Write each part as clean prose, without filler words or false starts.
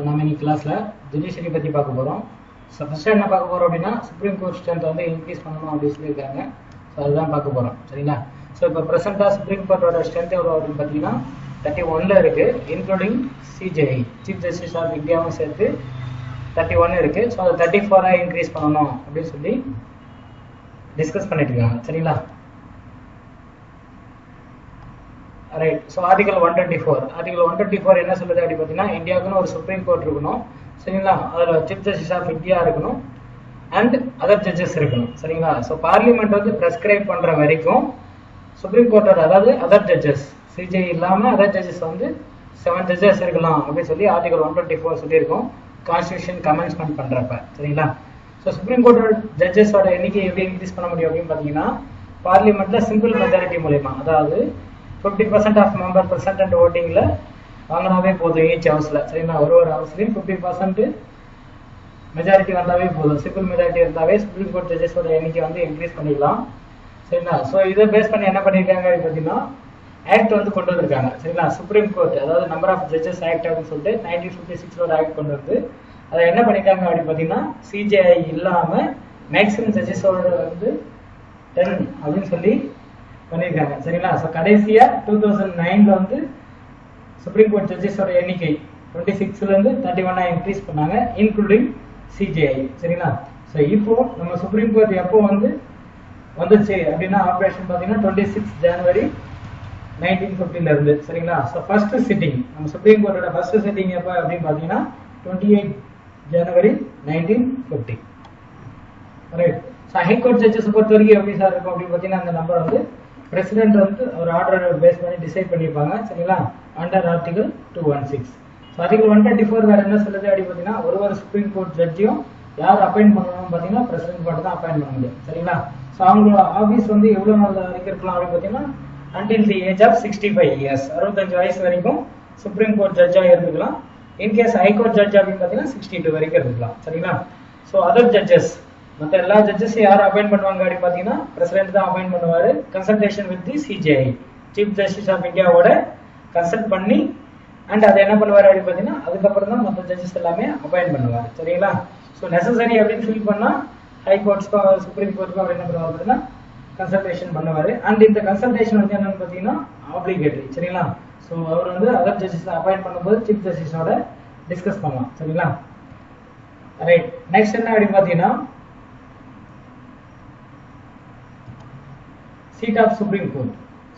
நம்ம இன்னைக்கு கிளாஸ்ல ஜுடிஷியரி பத்தி பார்க்க போறோம். ஸோ ஃபர்ஸ்ட் என்ன பார்க்க போறோம் அப்படின்னா சுப்ரீம் கோர்ட் ஸ்ட்ரென்த் வந்து இன்க்ரீஸ் பண்ணணும் அப்படின்னு சொல்லியிருக்காங்க. ஸோ அதுதான் பார்க்க போறோம், சரிங்களா? ஸோ இப்போ ப்ரெசென்ட்டாக சுப்ரீம் கோர்ட்டோட ஸ்ட்ரென்த் எவ்வளோ அப்படின்னு பார்த்தீங்கன்னா 31 இருக்கு, including CJI chief justice of இந்தியாவும் சேர்த்து 31 இருக்கு. ஸோ அதை 34 இன்க்ரீஸ் பண்ணணும் அப்படின்னு சொல்லி டிஸ்கஸ் பண்ணிட்டு இருக்காங்க, சரிங்களா? ரைட். ஸோ ஆர்டிகல் 124 என்ன சொல்லுது அப்படி பார்த்தீங்கன்னா இந்தியாவுக்குன்னு ஒரு சுப்ரீம் கோர்ட் இருக்கணும், சரிங்களா? அதில் சீஃப் ஜஸ்டிஸ் ஆஃப் இந்தியா இருக்கணும் அண்ட் அதர் ஜட்ஜஸ் இருக்கணும், சரிங்களா? ஸோ பார்லிமெண்ட் வந்து ப்ரெஸ்கிரைப் பண்ணுற வரைக்கும் சுப்ரீம் கோர்ட்டோட அதாவது அதர் ஜட்ஜஸ் சிஜே இல்லாமல் அதர் ஜட்ஜஸ் வந்து 7 ஜட்ஜஸ் இருக்கலாம் அப்படின்னு சொல்லி ஆர்டிகல் 124 சொல்லியிருக்கோம் கான்ஸ்டியூஷன் கமென்ஸ்மெண்ட் பண்ணுறப்ப, சரிங்களா? ஸோ சுப்ரீம் கோர்ட்டோட ஜட்ஜஸோட எண்ணிக்கை எப்படி இன்க்ரீஸ் பண்ண முடியும் அப்படின்னு பார்த்தீங்கன்னா பார்லிமெண்ட்ல சிம்பிள் மெஜாரிட்டி மூலயமா, அதாவது 50% ஆஃப் மெம்பர் பிரசன்ட் ஓட்டிங்ல வாங்கினாவே போதும் ஈச் ஹவுஸ்ல, சரிங்களா? ஒரு ஹவுஸ்லயும் 50% மெஜாரிட்டி வந்தாவே போதும், சிம்பிள் மெஜாரிட்டி இருந்தாவே சுப்ரீம் கோர்ட் ஜட்ஜஸோட எண்ணிக்கை வந்து இன்க்ரீஸ் பண்ணிடலாம், சரிங்களா? ஸோ இதை பேஸ் பண்ணி என்ன பண்ணியிருக்காங்க பார்த்தீங்கன்னா ஆக்ட் வந்து கொண்டு வந்திருக்காங்க, சரிங்களா? சுப்ரீம் கோர்ட் அதாவது நம்பர் ஆஃப் ஜட்ஜஸ் ஆக்ட் அப்படின்னு சொல்லிட்டு 1956 ஆக்ட் கொண்டு வந்து அதை என்ன பண்ணியிருக்காங்க அப்படின்னு பார்த்தீங்கன்னா சிஜேஐ இல்லாம மேக்ஸிமம் ஜட்ஜஸோட வந்து 10 அப்படின்னு சொல்லி பண்ணியிருக்காங்க, சரிங்களா? ஸோ கடைசியா 2009 வந்து சுப்ரீம் கோர்ட் ஜட்ஜஸோட எண்ணிக்கை 26 இருந்து 31 இன்க்ரீஸ் பண்ணாங்க, இன்க்ளூடிங் சிஜேஐ, சரிங்களா? ஸோ இப்போ நம்ம சுப்ரீம் கோர்ட் எப்போ வந்துச்சு அப்படின்னா ஆப்ரேஷன் பார்த்தீங்கன்னா 26 ஜனவரி 1950 இருந்து, சரிங்களா? ஸோ ஃபர்ஸ்ட் சிட்டிங் நம்ம சுப்ரீம் கோர்ட்டோட ஃபர்ஸ்ட் சிட்டிங் எப்போ அப்படின்னு பார்த்தீங்கன்னா 28 ஜனவரி 1950, ரைட்? ஸோ ஹைகோர்ட் ஜட்ஜஸ் பொறுத்த வரைக்கும் எப்படி சார் இருக்கும் அப்படின்னு பார்த்தீங்கன்னா அந்த நம்பர் வந்து பிரசிடென்ட் வந்து ஒரு ஆர்டர் பேஸ் பண்ணி டிசைட் பண்ணியிருப்பாங்க, சரிங்களா? Under article 216. ஸோ ஆர்டிகல் 124 வேற என்ன சொல்லுது அப்படின்னு பார்த்தீங்கன்னா ஒரு சுப்ரீம் கோர்ட் ஜட்ஜியும் யார் அப்பாயிண்ட் பண்ணணும்னு பார்த்தீங்கன்னா பிரசிடென்ட் மட்டும் தான் அப்பாயிண்ட் பண்ண முடியும், சரிங்களா? ஸோ அவங்களோட ஆஃபீஸ் வந்து எவ்வளோ நாள் வரைக்கும் இருக்கலாம் அப்படின்னு பார்த்தீங்கன்னா until the age of 65 years 65 வயசு வரைக்கும் சுப்ரீம் கோர்ட் ஜட்ஜா இருந்துக்கலாம். இன்கேஸ் ஹைகோர்ட் ஜட்ஜ் அப்படின்னு பார்த்தீங்கன்னா 62 வரைக்கும் இருந்துக்கலாம், சரிங்களா? ஸோ அதர் ஜட்ஜஸ் மற்ற எல்லா ஜட்ஜஸும் யார் அப்பாயிண்ட் பண்ணுவாங்க அப்படின்னு பார்த்தீங்கன்னா பிரசிடென்ட் தான் அப்பாயிண்ட் பண்ணுவாரு, consultation with the CJI chief justice of இந்தியாவோட கன்சல்ட் பண்ணி அண்ட் அதை என்ன பண்ணுவார் அப்படின்னு பார்த்தீங்கன்னா அதுக்கப்புறம் தான் மற்ற ஜட்ஜஸ் எல்லாமே அப்பாயிண்ட் பண்ணுவார், சரிங்களா? ஸோ நெசசரி அப்படின்னு ஃபீல் பண்ணா ஹைகோர்ட்ஸ்க்கும் சுப்ரீம் கோர்ட்டுக்கும் என்ன பண்ணுவாங்க அப்படின்னா கன்சல்டேஷன் பண்ணுவாரு. அண்ட் இந்த கன்சல்டேஷன் வந்து என்னன்னு பார்த்தீங்கன்னா ஆப்ளிகேட்டரி, சரிங்களா? ஸோ அவர் வந்து அதர் ஜட்ஜஸ் அப்பாயிண்ட் பண்ணும்போது சீஃப் ஜஸ்டிஸோட டிஸ்கஸ் பண்ணலாம், சரிங்களா? ரைட். நெக்ஸ்ட் என்ன அப்படின்னு பார்த்தீங்கன்னா seat of supreme court.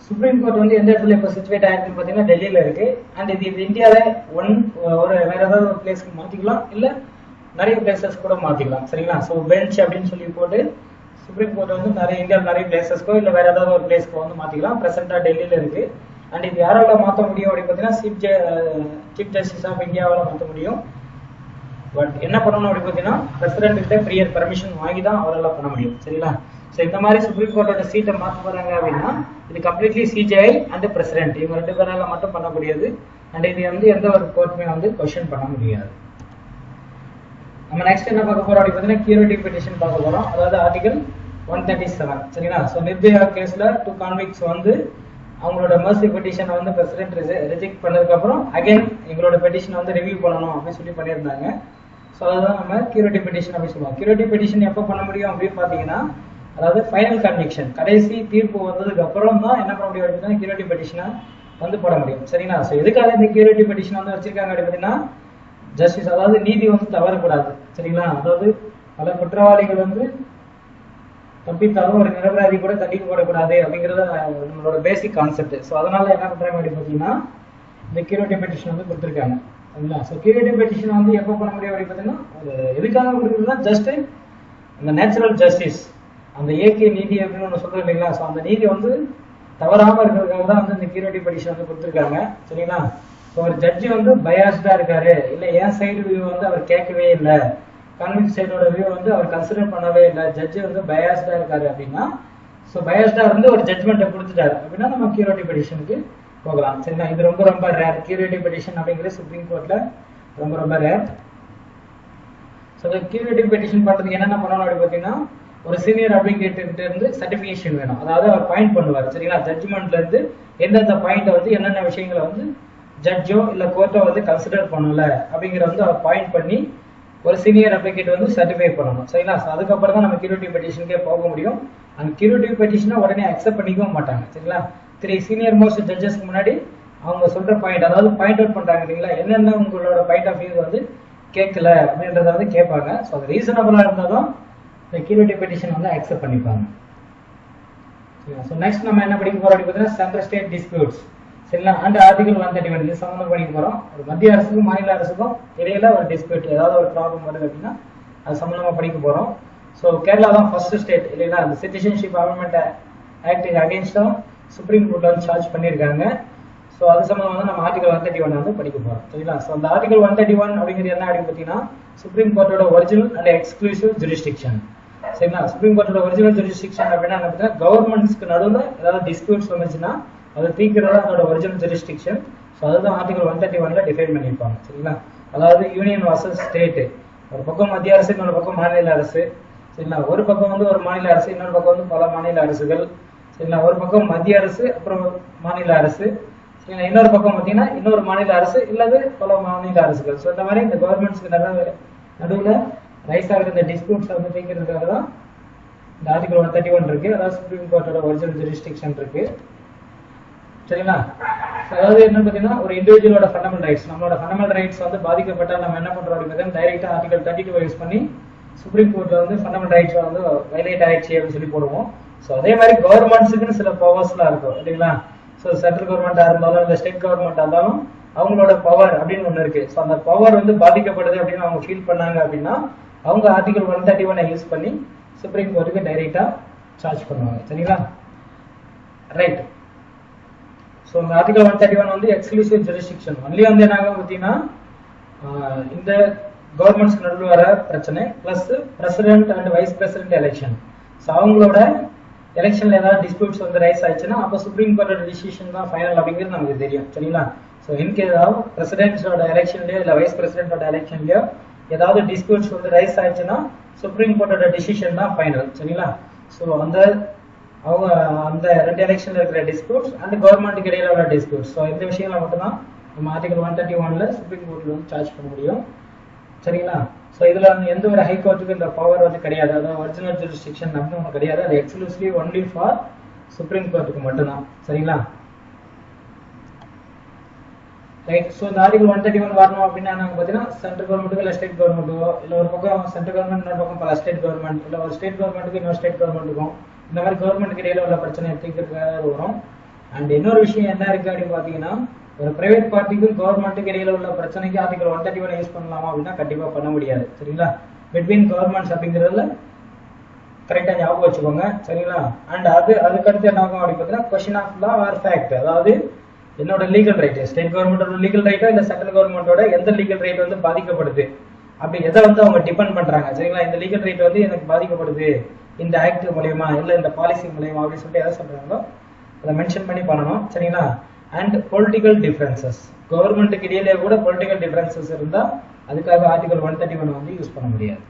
Supreme court வந்து எந்த இடத்துல இப்போ சிச்சுவேட் ஆயிருக்குன்னு பார்த்தீங்கன்னா டெல்லியில இருக்கு. அண்ட் இது இந்தியாவில் ஒரு வேற ஏதாவது ஒரு பிளேஸ்க்கு மாற்றிக்கலாம், இல்லை நிறைய பிளேசஸ் கூட மாற்றிக்கலாம், சரிங்களா? ஸோ பெஞ்ச் அப்படின்னு சொல்லி போட்டு சுப்ரீம் கோர்ட் வந்து இந்தியாவில் நிறைய பிளேசஸ்க்கோ இல்லை வேற ஏதாவது ஒரு பிளேஸ்க்கோ வந்து மாற்றிக்கலாம். ப்ரெசென்ட்டாக டெல்லியில் இருக்கு. அண்ட் இது யாரால மாற்ற முடியும் அப்படின்னு பார்த்தீங்கன்னா சீஃப் ஜஸ்டிஸ் ஆஃப் இந்தியாவால் மாற்ற முடியும். பட் என்ன பண்ணணும் அப்படின்னு பார்த்தீங்கன்னா பிரசிடென்ட் கிட்ட ப்ரியர் பர்மிஷன் வாங்கி தான் அவரால் பண்ண முடியும், சரிங்களா? ஸோ இந்த மாதிரி சுப்ரீம் கோர்ட்டோட சீட்டை மாற்ற போறாங்க அப்படின்னா இது கம்ப்ளீட்லி சிஜேஐ அண்ட் பிரசிடென்ட் இவங்க 2 பேரால மட்டும் பண்ணக்கூடியது. அண்ட் இது வந்து எந்த ஒரு கோர்ட்டுமே வந்து கொஸ்டின் பண்ண முடியாது. நம்ம நெக்ஸ்ட் என்ன பார்க்க போறோம் அப்படின்னு பார்த்தீங்கன்னா கியூரேட்டிவ் பெட்டிஷன் பார்க்க போறோம், அதாவது ஆர்டிகல் 137, சரிங்களா? ஸோ நிர்பயா கேஸ்ல 2 கான்விக்ட்ஸ் வந்து அவங்களோட மர்சி பெட்டிஷனை வந்து பிரசிடென்ட் ரிஜெக்ட் பண்ணதுக்கு அப்புறம் அகைன் எங்களோட பெட்டிஷனை வந்து ரிவ்யூ பண்ணணும் அப்படின்னு சொல்லி பண்ணியிருந்தாங்க. ஸோ அதுதான் நம்ம கியூரேட்டிவ் பெட்டிஷன் அப்படின்னு சொல்லுவோம். கியூரேட்டிவ் பெட்டிஷன் எப்போ பண்ண முடியும் அப்படின்னு பார்த்தீங்கன்னா அதாவது ஃபைனல் கன்விக்ஷன் கடைசி தீர்ப்பு வந்ததுக்கு அப்புறம் தான் என்ன பண்ண முடியும் அப்படின்னா கியூரேட்டிவ் பெட்டிஷனை வந்து போட முடியும், சரிங்களா? ஸோ எதுக்காக இந்த கியூரேட்டிவ் பெட்டிஷன் வந்து வச்சிருக்காங்க அப்படின்னு பார்த்தீங்கன்னா ஜஸ்டிஸ் அதாவது நீதி வந்து தவறக்கூடாது, சரிங்களா? அதாவது பல குற்றவாளிகள் வந்து தப்பித்தாலும் ஒரு நிரபராதி கூட தண்டிக்கப்படக்கூடாது அப்படிங்கிறது நம்மளோட பேசிக் கான்செப்ட். ஸோ அதனால என்ன பண்றாங்க அப்படின்னு பார்த்தீங்கன்னா இந்த கியூரேட்டிவ் பெட்டிஷன் வந்து கொடுத்துருக்காங்க, சரிங்களா? ஸோ கியூரேட்டிவ் பெட்டிஷன் வந்து எப்போ பண்ண முடியும் அப்படின்னு பார்த்தீங்கன்னா ஒரு எதுக்காக கொடுக்குறதுன்னா ஜஸ்ட் அந்த நேச்சுரல் ஜஸ்டிஸ் அந்த இயற்கை நீதி அப்படின்னு ஒன்று சொல்றோம் இல்லைங்களா? ஸோ அந்த நீதி வந்து தவறாம இருக்கிறதுக்காக தான் வந்து இந்த கியூரேட்டிவ் பெட்டிஷன் வந்து கொடுத்துருக்காங்க, சரிங்களா? ஸோ ஒரு ஜட்ஜி வந்து பயாஸ்டா இருக்காரு, இல்லை என் சைடு வியூ வந்து அவர் கேட்கவே இல்லை, கன்விக்ட் சைடோட வியூ வந்து அவர் கன்சிடர் பண்ணவே இல்லை, ஜட்ஜி வந்து பயாஸ்டா இருக்காரு அப்படின்னா ஸோ பயாஸ்டா இருந்து ஒரு ஜட்மெண்ட்டை கொடுத்துட்டாரு அப்படின்னா நம்ம கியூரேட்டிவ் பெட்டிஷனுக்கு போகலாம், சரிங்களா? இது ரொம்ப ரேர். கியூரேட்டிவ் பெட்டிஷன் அப்படிங்கிறது சுப்ரீம் கோர்ட்ல ரொம்ப ரேர். ஸோ கியூரேட்டிவ் பெட்டிஷன் பண்றதுக்கு என்னென்ன பண்ணணும் அப்படின்னு பார்த்தீங்கன்னா ஒரு சீனியர் அட்வொகேட் இருந்து சர்டிபிகேஷன் வேணும், அதாவது அவர் பாயிண்ட் பண்ணுவார், சரிங்களா? ஜட்ஜ்மெண்ட்ல இருந்து எந்தெந்த பாயிண்ட் வந்து என்னென்ன விஷயங்களை வந்து ஜட்ஜோ இல்லை கோர்ட்டோ வந்து கன்சிடர் பண்ணல அப்படிங்கிற வந்து அவர் பாயிண்ட் பண்ணி ஒரு சீனியர் அட்வொகேட் வந்து சர்டிஃபை பண்ணணும். சரிங்களா? அதுக்கப்புறம் தான் நம்ம கியூரேட்டிவ் பெட்டிஷனுக்கே போக முடியும். அந்த கியூரேட்டிவ் பெட்டிஷனை உடனே அக்செப்ட் பண்ணிக்கவும் மாட்டாங்க. சரிங்களா? 3 சீனியர் மோஸ்ட் ஜட்ஜஸ்க்கு முன்னாடி அவங்க சொல்ற பாயிண்ட், அதாவது பாயிண்ட் அவுட் பண்றாங்க இல்லைங்களா, என்னென்ன உங்களோட பாயிண்ட் ஆஃப் வியூ வந்து கேட்கல அப்படின்றத வந்து கேட்பாங்க. ஸோ அது ரீசனபிளா இருந்தாலும் இந்த கியூரேட்டிவ் பெட்டிஷன் வந்து அக்செப்ட் பண்ணிப்பாங்க. ஸோ நெக்ஸ்ட் நம்ம என்ன படிக்க போறோம் அப்படின்னு பார்த்தீங்கன்னா சென்ட்ரல் ஸ்டேட் டிஸ்பியூட்ஸ். சரிங்களா? அண்ட் ஆர்டிகல் 131 இது சம்மந்தம் படிக்க போறோம். ஒரு மத்திய அரசுக்கும் மாநில அரசுக்கும் இடையில ஒரு டிஸ்பியூட், ஏதாவது ஒரு ப்ராப்ளம் வருது அப்படின்னா அது சம்மந்தமா படிக்க போறோம். ஸோ கேரளா தான் ஃபர்ஸ்ட் ஸ்டேட் இல்லைங்களா, அந்த சிட்டிசன்ஷிப் அமெண்ட்மெண்ட் ஆக்ட் அகேன்ஸ்டா சுப்ரீம் கோர்ட்ல வந்து சார்ஜ் பண்ணியிருக்காங்க. ஸோ அது சம்பந்தமா வந்து நம்ம ஆர்டிகல் 131 வந்து படிக்க போறோம். சரிங்களா? ஸோ அந்த ஆர்டிகல் 131 அப்படிங்கிறது என்ன அப்படின்னு பார்த்தீங்கன்னா சுப்ரீம் கோர்ட்டோட ஒரிஜினல் அண்ட் எக்ஸ்க்ளூசிவ் ஜுரிஸ்டிக்ஷன். சரிங்களா? சுப்ரீம் கோர்ட்டோட ஒரிஜினல் ஜுரிஸ்டிக்ஷன் அப்படின்னா என்ன பார்த்தீங்கன்னா கவர்மெண்ட்ஸ்க்கு நடுவில் ஏதாவது டிஸ்பியூட்ஸ் வந்துச்சுன்னா அதை தீர்க்கிறதா அதோட ஒரிஜினல் ஜுரிஸ்டிக்ஷன். ஸோ அதுதான் ஆர்டிகல் 131ல டிஃபைன் பண்ணியிருப்பாங்க. சரிங்களா? அதாவது யூனியன் வர்சஸ் ஸ்டேட், ஒரு பக்கம் மத்திய அரசு, இன்னொரு பக்கம் மாநில அரசு. சரிங்களா? ஒரு பக்கம் வந்து ஒரு மாநில அரசு, இன்னொரு பக்கம் வந்து பல மாநில அரசுகள். சரிங்களா? ஒரு பக்கம் மத்திய அரசு, அப்புறம் மாநில அரசு. சரிங்களா? இன்னொரு பக்கம் பார்த்தீங்கன்னா இன்னொரு மாநில அரசு இல்லது பல மாநில அரசுகள். ஸோ இந்த மாதிரி இந்த கவர்மெண்ட்ஸ்க்கு நடுவில் ரைஸ் ஆகிற இந்த டிஸ்பியூட்ஸ் வந்து தீர்க்கிறதுக்காக தான் இந்த ஆர்டிகல் 131 இருக்கு. அதாவது சுப்ரீம் கோர்ட்டோட ஒரிஜினல் ஜுரிஸ்டிக்ஷன் இருக்கு. சரிங்களா? அதாவது என்ன பார்த்தீங்கன்னா ஒரு இண்டிவிஜுவலோட ஃபண்டமெண்டல் ரைட்ஸ், நம்மளோட ஃபண்டமெண்டல் ரைட்ஸ் வந்து பாதிக்கப்பட்டால் நம்ம என்ன பண்றோம் அப்படின்னு டைரக்டா ஆர்டிகல் 32 யூஸ் பண்ணி சுப்ரீம் கோர்ட்ல வந்து ஃபண்டமெண்டல் ரைட்ஸ் வந்து வயலேட் ஆயிடுச்சு அப்படின்னு சொல்லி போடுவோம். ஸோ அதே மாதிரி கவர்மெண்ட்ஸுக்குன்னு சில பவர்ஸ்லாம் இருக்கும் இல்லைங்களா? ஸோ சென்ட்ரல் கவர்மெண்டா இருந்தாலும் இல்லை ஸ்டேட் கவர்மெண்டா இருந்தாலும் அவங்களோட பவர் அப்படின்னு ஒன்று இருக்கு. ஸோ அந்த பவர் வந்து பாதிக்கப்படுது அப்படின்னு அவங்க ஃபீல் பண்ணாங்க அப்படின்னா அவங்க ஆர்டிகல் 131 யூஸ் பண்ணி சுப்ரீம் கோர்ட்டுக்கு டைரக்டா சார்ஜ் பண்ணுவாங்க. சரிங்களா? ரைட். ஸோ இந்த ஆர்டிகல் 131 வந்து எக்ஸ்க்ளூசிவ் ஜுரிஸ்டிக்ஷன் ஒன்லி வந்து என்ன ஆகும் பார்த்தீங்கன்னா இந்த கவர்மெண்ட்ஸ்க்கு நடுவில் வர பிரச்சனை plus president and vice president election. So அவங்களோட எலெக்ஷன்ல ஏதாவது டிஸ்பியூட்ஸ் வந்து ரைஸ் ஆயிடுச்சுன்னா அப்போ சுப்ரீம் கோர்ட்டோட டிசிஷன் தான் ஃபைனல் அப்படிங்கிறது நமக்கு தெரியும். சரிங்களா? ஸோ இன்கேஸ் ஏதாவது பிரசிடென்ட்ஸோட எலெக்ஷன்லயோ இல்லை வைஸ் பிரசிடென்டோட எலெக்ஷன்லயோ ஏதாவது டிஸ்பியூட்ஸ் வந்து ரைஸ் ஆயிடுச்சுன்னா சுப்ரீம் கோர்ட்டோட டிசிஷன் தான் ஃபைனல். சரிங்களா? ஸோ அவங்க அந்த 2 எலெக்ஷன்ல இருக்கிற டிஸ்பியூட்ஸ் அண்ட் கவர்மெண்ட்டுக்கு இடையில உள்ள டிஸ்பியூட்ஸ். ஸோ இந்த விஷயங்களை மட்டும்தான் நம்ம ஆர்டிகல் 131ல சுப்ரீம் கோர்ட்ல வந்து சார்ஜ் பண்ண முடியும். சரிங்களா? ஸோ இதுல எந்த ஒரு ஹை கோர்ட்டுக்கு இந்த பவர் வந்து கிடையாது, அதாவது ஒரிஜினல் ஜுரிஸ்டிக்ஷன் அப்படின்னு ஒன்று கிடையாது. அது எக்ஸ்க்ளூசிவ்லி ஒன்லி ஃபார் சுப்ரீம் கோர்ட்டுக்கு மட்டும்தான். சரிங்களா? ரைட். ஸோ இந்த ஆர்டிகல் 131 வரணும் அப்படின்னா நாங்கள் பார்த்தீங்கன்னா சென்ட்ரல் கவர்மெண்ட்டுக்கு இல்லை ஸ்டேட் கவர்மெண்ட்டுக்கோ இல்லை ஒரு பக்கம் சென்ட்ரல் கவர்மெண்ட் இன்னொரு பக்கம் பல ஸ்டேட் கவர்மெண்ட் இல்லை ஒரு ஸ்டேட் கவர்மெண்ட்டுக்கு இன்னொரு ஸ்டேட் கவர்மெண்ட்டுக்கும் இந்த மாதிரி கவர்மெண்ட்டுக்கு இடையில உள்ள பிரச்சனை தீர்க்கிறதுக்காக வரும். அண்ட் இன்னொரு விஷயம் என்ன இருக்கு அப்படின்னு பார்த்தீங்கன்னா ஒரு பிரைவேட் பார்ட்டிக்கும் கவர்மெண்ட்டுக்கு இடையில உள்ள பிரச்சனைக்கு ஆர்டிகல் 131 யூஸ் பண்ணலாமா அப்படின்னா கண்டிப்பா பண்ண முடியாது. சரிங்களா? பிட்வீன் கவர்மெண்ட்ஸ் அப்படிங்கிறதுல கரெக்டா ஞாபகம் வச்சுக்கோங்க. சரிங்களா? அண்ட் அதுக்கடுத்து என்ன ஆகும் அப்படின்னு பார்த்தீங்கன்னா question of law or fact, அதாவது என்னோட லீகல் ரைட், ஸ்டேட் கவர்மெண்டோட லீகல் ரைட்டோ இல்லை சென்ட்ரல் கவர்மெண்டோட எந்த லீகல் ரைட் வந்து பாதிக்கப்படுது அப்படி எதை வந்து அவங்க டிபெண்ட் பண்றாங்க. சரிங்களா? இந்த லீகல் ரைட் வந்து எனக்கு பாதிக்கப்படுது இந்த ஆக்ட் மூலயமா இல்லை இந்த பாலிசி மூலயமா அப்படின்னு சொல்லிட்டு எதை சொல்றாங்களோ அதை மென்ஷன் பண்ணி பண்ணணும். சரிங்களா? அண்ட் பொலிட்டிக்கல் டிஃபரன்சஸ், கவர்மெண்ட்டுக்கு இடையிலே கூட பொலிட்டிக்கல் டிஃபரன்சஸ் இருந்தா அதுக்காக ஆர்டிகல் 131 வந்து யூஸ் பண்ண முடியாது.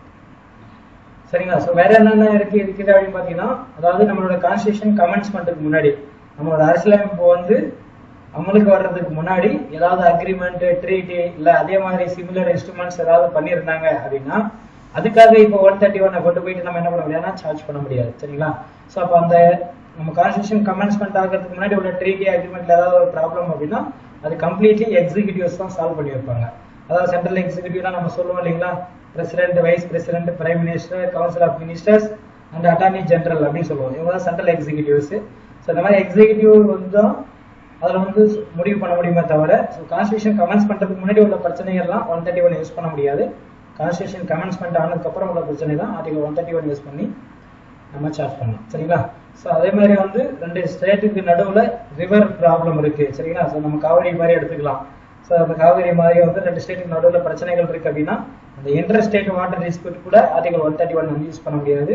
சரிங்களா? ஸோ வேற என்னென்ன இருக்குது அப்படின்னு பார்த்தீங்கன்னா அதாவது நம்மளோட கான்ஸ்டியூஷன் கமெண்ட்ஸ்மெண்ட்டுக்கு முன்னாடி நம்மளோட அரசியலமைப்பு வந்து அமலுக்கு வர்றதுக்கு முன்னாடி ஏதாவது அக்ரிமெண்ட் ட்ரீட்டி இல்லை அதே மாதிரி சிமிலர் இன்ஸ்ட்ருமெண்ட்ஸ் ஏதாவது பண்ணியிருந்தாங்க அப்படின்னா அதுக்காக இப்போ 131 கொண்டு போயிட்டு நம்ம என்ன பண்ண முடியாதுன்னா சார்ஜ் பண்ண முடியாது. சரிங்களா? ஸோ அப்போ அந்த நம்ம கான்ஸ்டியூஷன் கமெண்ட்ஸ்மெண்ட் ஆகிறதுக்கு முன்னாடி உள்ள ட்ரீட்டி அக்ரிமெண்ட்ல ஏதாவது ஒரு ப்ராப்ளம் அப்படின்னா அது கம்ப்ளீட்லி எக்ஸிகியூட்டிவ்ஸ் தான் சால்வ் பண்ணி வைப்பாங்க. அதாவது சென்ட்ரல் எக்ஸிகியூட்டிவ்னா நம்ம சொல்லுவோம் இல்லைங்களா, president, vice president, prime minister, council of ministers and attorney general அப்படின்னு சொல்லுவோம். இவங்க தான் சென்ட்ரல் எக்ஸிகியூட்டிவ்ஸ். ஸோ இந்த மாதிரி எக்ஸிகியூட்டிவ் வந்து தான் அதில் வந்து முடிவு பண்ண முடியுமே தவிர ஸோ கான்ஸ்டியூஷன் கமெண்ட்ஸ் பண்ணுறதுக்கு முன்னாடி உள்ள பிரச்சனைகள்லாம் 131 யூஸ் பண்ண முடியாது. கான்ஸ்டியூஷன் கமெண்ட்ஸ்மெண்ட் ஆனதுக்கப்புறம் உள்ள பிரச்சனை தான் ஆர்டிகல் 131 யூஸ் பண்ணி நம்ம சார்ஜ் பண்ணலாம். சரிங்களா? ஸோ அதே மாதிரி வந்து 2 ஸ்டேட்டுக்கு நடுவில் ரிவர் ப்ராப்ளம் இருக்கு. சரிங்களா? ஸோ நம்ம காவிரி மாதிரி எடுத்துக்கலாம். ஸோ அந்த காவிரி மாதிரி வந்து 2 ஸ்டேட்டுக்கு நடுவில் பிரச்சனைகள் இருக்கு அப்படின்னா அந்த இன்டர் ஸ்டேட் வாட்டர் டிஸ்பியூட் கூட ஆர்டிகல் 131 வந்து யூஸ் பண்ண முடியாது.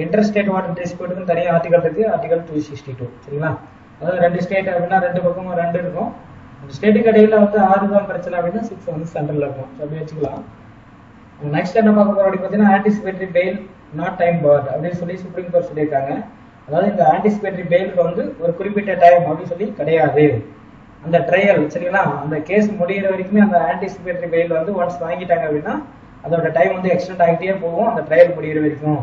இன்டர் ஸ்டேட் வாட்டர் டிஸ்பியூட்டுக்கு தனியாக ஆர்டிகல் இருக்கு, ஆர்டிகல் 262. சரிங்களா? அதாவது 2 ஸ்டேட் அப்படின்னா 2 பக்கமும் 2 இருக்கும். அந்த ஸ்டேட்டுக்கு இடையில வந்து 6 தான் பிரச்சனை அப்படின்னா 6 வந்து சென்ட்ரல் இருக்கும். ஸோ அப்படி வச்சுக்கலாம். நெக்ஸ்ட் என்ன பார்க்க போறோம் அப்படின்னு பார்த்தீங்கன்னா anticipatory fail not time part அப்படின்னு சொல்லி சுப்ரீம் கோர்ட் சொல்லியிருக்காங்க. அதாவது இந்த ஆன்டிசிபேட்டரி பெயிலுக்கு வந்து ஒரு குறிப்பிட்ட டைம் அப்படின்னு சொல்லி கிடையாது. அந்த ட்ரையல் சரிங்களா, அந்த கேஸ் முடிகிற வரைக்குமே அந்த ஆன்டிசிபேட்டரி பெயில் வந்து ஒன்ஸ் வாங்கிட்டாங்க அப்படின்னா அதோட டைம் வந்து எக்ஸ்டெண்ட் ஆகிட்டே போகும் அந்த ட்ரையல் முடிகிற வரைக்கும்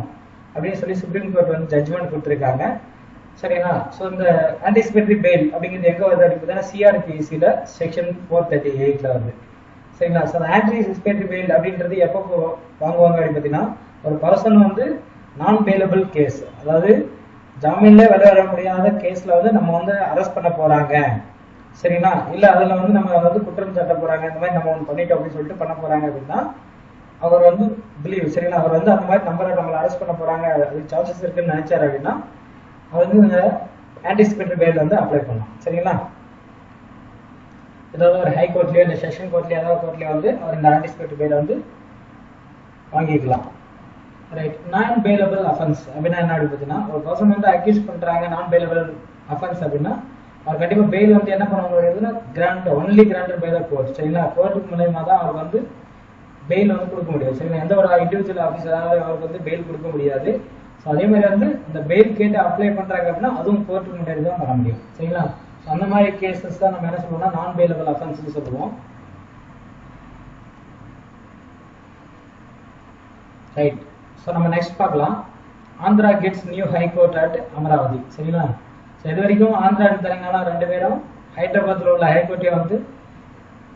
அப்படின்னு சொல்லி சுப்ரீம் கோர்ட் வந்து ஜட்ஜ்மெண்ட் கொடுத்துருக்காங்க சரிங்களா. ஸோ இந்த ஆன்டிசிபேட்டரி பெயில் அப்படிங்கிறது எங்கே வருது அப்படின்னு சிஆர்பிசியில் செக்ஷன் 438 வருது சரிங்களா. ஸோ அந்த ஆன்டிசிபேட்டரி பெயில் அப்படின்றது எப்போ வாங்குவாங்க அப்படின்னு பார்த்தீங்கன்னா ஒரு பர்சன் வந்து நான் பெயிலபிள் கேஸ், அதாவது ஜாமீன்ல வெளிவர முடியாத கேஸ்ல வந்து நம்ம வந்து அரெஸ்ட் பண்ண போறாங்க சரிங்களா, இல்ல அதுல வந்து நம்ம வந்து குற்றம் சாட்ட போறாங்க, இந்த மாதிரி நம்ம ஒன்று பண்ணிட்டோம் அப்படின்னு சொல்லிட்டு பண்ண போறாங்க அப்படின்னா அவர் வந்து பிலீவ் சரிங்களா, அவர் வந்து அந்த மாதிரி நம்மளை அரெஸ்ட் பண்ண போறாங்க அது சார்ஜஸ் இருக்குன்னு நினைச்சாரு அப்படின்னா அவர் வந்து இந்த ஆன்டிசிபேட்டரி பெயில் வந்து அப்ளை பண்ணலாம் சரிங்களா. ஏதாவது ஒரு ஹை கோர்ட்லயோ இல்லை செஷன் கோர்ட்லயோ ஏதாவது கோர்ட்லயோ வந்து அவர் இந்த ஆன்டிசிபேட்டரி பெயில் வந்து வாங்கிக்கலாம் ரைட். நான் பெயிலபிள் அஃபென்ஸ் அப்படின்னா என்ன அப்படின்னு பார்த்தீங்கன்னா ஒரு பர்சன் வந்து அக்யூஸ் பண்றாங்க நான் பெயிலபிள் அஃபென்ஸ் அப்படின்னா அவர் கண்டிப்பா பெயில் வந்து என்ன பண்ணுவாங்க grant only granted by the court சரிங்களா. கோர்ட்டுக்கு மூலமா தான் அவருக்கு வந்து பெயில் வந்து கொடுக்க முடியும் சரிங்களா. எந்த ஒரு இண்டிவிஜுவல் ஆஃபீஸராக அவருக்கு வந்து பெயில் கொடுக்க முடியாது. ஸோ அதே மாதிரி வந்து இந்த பெயில் கேட்டு அப்ளை பண்றாங்க அப்படின்னா அதுவும் கோர்ட்டுக்கு முன்னாடி தான் பண்ண முடியும் சரிங்களா. ஸோ அந்த மாதிரி கேசஸ் தான் நம்ம என்ன சொல்லுவோம்னா நான் பெயிலபிள் அஃபென்ஸ் சொல்லுவோம் ரைட். ஸோ நம்ம நெக்ஸ்ட் பார்க்கலாம். Andhra gets new high court at Amaravati சரிங்களா. ஸோ இது வரைக்கும் ஆந்திரா அண்ட் தெலுங்கானா ரெண்டு பேரும் ஹைதராபாத்தில் உள்ள ஹைகோர்ட்டே வந்து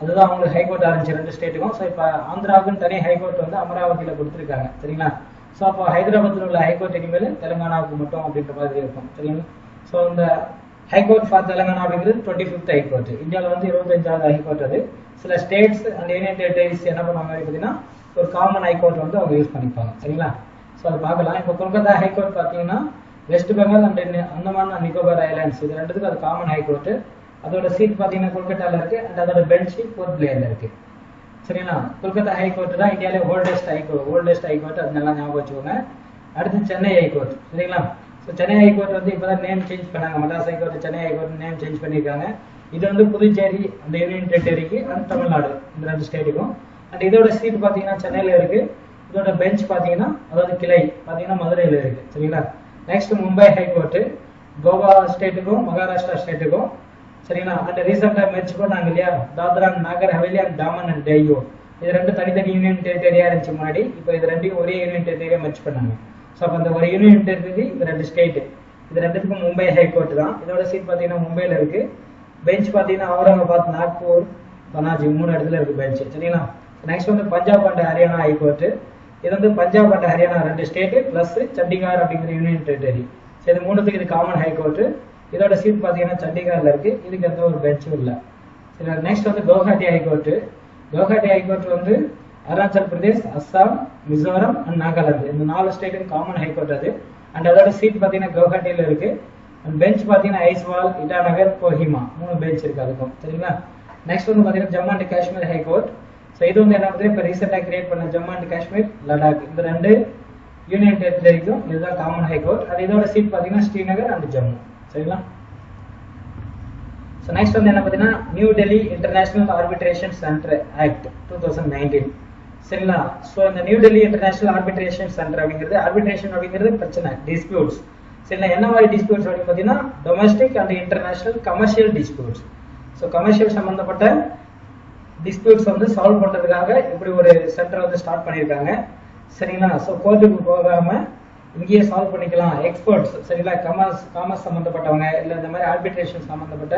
அதுதான் அவங்களுக்கு ஹைகோர்ட் ஆரம்பிச்சு ரெண்டு ஸ்டேட்டுக்கும். ஸோ இப்போ ஆந்திராவுக்குன்னு தனி ஹைகோர்ட் வந்து அமராவதியில் கொடுத்துருக்காங்க சரிங்களா. ஸோ அப்போ ஹைதராபாத்தில் உள்ள ஹைகோர்ட் இனிமேல் தெலுங்கானாவுக்கு மட்டும் அப்படின்ற மாதிரி இருக்கும் சரிங்களா. ஸோ இந்த ஹைகோர்ட் ஃபார் தெலுங்கானா அப்படிங்கிறது 25th ஹைகோர்ட், இந்தியாவில் வந்து 25வது ஹைகோர்ட். அது சில ஸ்டேட்ஸ் அண்ட் யூனியன் டெரிட்டரிஸ் என்ன பண்ணுவாங்க பார்த்தீங்கன்னா ஒரு காமன் ஹைகோர்ட் வந்து அவங்க யூஸ் பண்ணிப்பாங்க சரிங்களா. ஸோ அது பார்க்கலாம். இப்போ கொல்கத்தா ஹைகோர்ட் பார்த்தீங்கன்னா west Bengal and Andaman and Nicobar islands இது ரெண்டுத்துக்கு அது காமன் ஹைகோர்ட். அதோட சீட் பார்த்தீங்கன்னா கொல்கத்தாவில் இருக்கு அண்ட் அதோட பெஞ்ச் போர்ட் பிளேயர்ல இருக்கு சரிங்களா. கொல்கத்தா ஹைகோர்ட் தான் இந்தியாவிலே ஓல்டஸ்ட் ஹைகோர்ட் அது நல்லா ஞாபகம் வச்சுக்கோங்க. அடுத்து சென்னை ஹைகோர்ட் சரிங்களா. ஸோ சென்னை ஹைகோர்ட் வந்து இப்போதான் நேம் சேஞ்ச் பண்ணாங்க, Madras high court Chennai high court name change பண்ணியிருக்காங்க. இது வந்து புதுச்சேரி அந்த யூனியன் டெரிட்டரிக்கு அண்ட் தமிழ்நாடு இந்த ரெண்டு ஸ்டேட்டுக்கும். அண்ட் இதோட சீட் பார்த்தீங்கன்னா சென்னையில் இருக்கு, இதோட பெஞ்ச் பார்த்தீங்கன்னா அதாவது கிளை பார்த்தீங்கன்னா மதுரையில் இருக்கு சரிங்களா. நெக்ஸ்ட் மும்பை ஹைகோர்ட் கோவா ஸ்டேட்டுக்கும் மகாராஷ்டிரா ஸ்டேட்டுக்கும் சரிங்களா. அண்ட் ரீசெண்டாக மெர்ஜ் பண்ணாங்க இல்லையா தாத்ரா நாகர் ஹவேலி அண்ட் டாமன் அண்ட் டையூ, இது ரெண்டு தனித்தனி யூனியன் டெரிட்டரியா இருந்துச்சு முன்னாடி, இப்போ இது ரெண்டையும் ஒரே யூனியன் டெரிட்டரியா மெர்ஜ் பண்ணாங்க. ஸோ அப்போ அந்த ஒரு யூனியன் டெரிட்டரி இந்த ரெண்டு ஸ்டேட் இது ரெண்டுத்துக்கும் மும்பை ஹைகோர்ட் தான். இதோட சீட் பார்த்தீங்கன்னா மும்பையில் இருக்கு, பெஞ்ச் பார்த்தீங்கன்னா அவுரங்காபாத் நாக்பூர் பனாஜி 3 இடத்துல இருக்கு பெஞ்ச் சரிங்களா. நெக்ஸ்ட் வந்து பஞ்சாப் அண்ட் ஹரியானா ஹைகோர்ட், இது வந்து பஞ்சாப் அண்ட் ஹரியானா ரெண்டு ஸ்டேட் பிளஸ் சண்டிகார் அப்படிங்கிற யூனியன் டெரிட்டரி. ஸோ இது மூணுத்துக்கு இது காமன் ஹைகோர்ட். இதோட சீட் பார்த்தீங்கன்னா சண்டிகார்ல இருக்கு, இதுக்கு எந்த ஒரு பெஞ்சும் இல்லை சரி. நெக்ஸ்ட் வந்து கவுஹாட்டி ஹைகோர்ட். கவுஹாட்டி ஹைகோர்ட் வந்து அருணாச்சல் பிரதேஷ், அஸ்ஸாம், மிசோரம் அண்ட் நாகாலாந்து இந்த 4 ஸ்டேட்டுக்கு காமன் ஹைகோர்ட் அது. அண்ட் அதோட சீட் பார்த்தீங்கன்னா கவுஹாட்டியில் இருக்கு. அண்ட் பெஞ்ச் பார்த்தீங்கன்னா ஐஸ்வால், இட்டாநகர், கோஹிமா 3 பெஞ்ச் இருக்கு அதுக்கும் சரிங்களா. நெக்ஸ்ட் வந்து பார்த்தீங்கன்னா Jammu and Kashmir high court. So இது வந்து என்ன பண்ணுறது இப்போ ரீசெண்டாக கிரியேட் பண்ண ஜம்மு அண்ட் காஷ்மீர், லடாக் இந்த ரெண்டு யூனியன் டெரிட்டரிக்கும் இதுதான் காமன் ஹைகோர்ட். அது இதோட சீட் பார்த்தீங்கன்னா ஸ்ரீநகர் அண்ட் ஜம்மு சரிங்களா. ஸோ நெக்ஸ்ட் வந்து என்ன பார்த்தீங்கன்னா new Delhi international arbitration centre act 2019 சரிங்களா. ஸோ இந்த new Delhi international arbitration centre அப்படிங்கிறது ஆர்பிட்ரேஷன் அப்படிங்கிறது பிரச்சனை டிஸ்பியூட்ஸ் சரிங்களா. என்ன மாதிரி டிஸ்பியூட்ஸ் அப்படின்னு பார்த்தீங்கன்னா domestic and international commercial disputes. So commercial சம்பந்தப்பட்ட டிஸ்பியூட்ஸ் வந்து சால்வ் பண்றதுக்காக இப்படி ஒரு சென்டர் வந்து ஸ்டார்ட் பண்ணியிருக்காங்க சரிங்களா. ஸோ கோர்ட்டுக்கு போகாம இங்கேயே சால்வ் பண்ணிக்கலாம். எக்ஸ்பர்ட்ஸ் சரிங்களா, காமர்ஸ் சம்பந்தப்பட்டவங்க இல்லை இந்த மாதிரி ஆர்பிட்ரேஷன் சம்பந்தப்பட்ட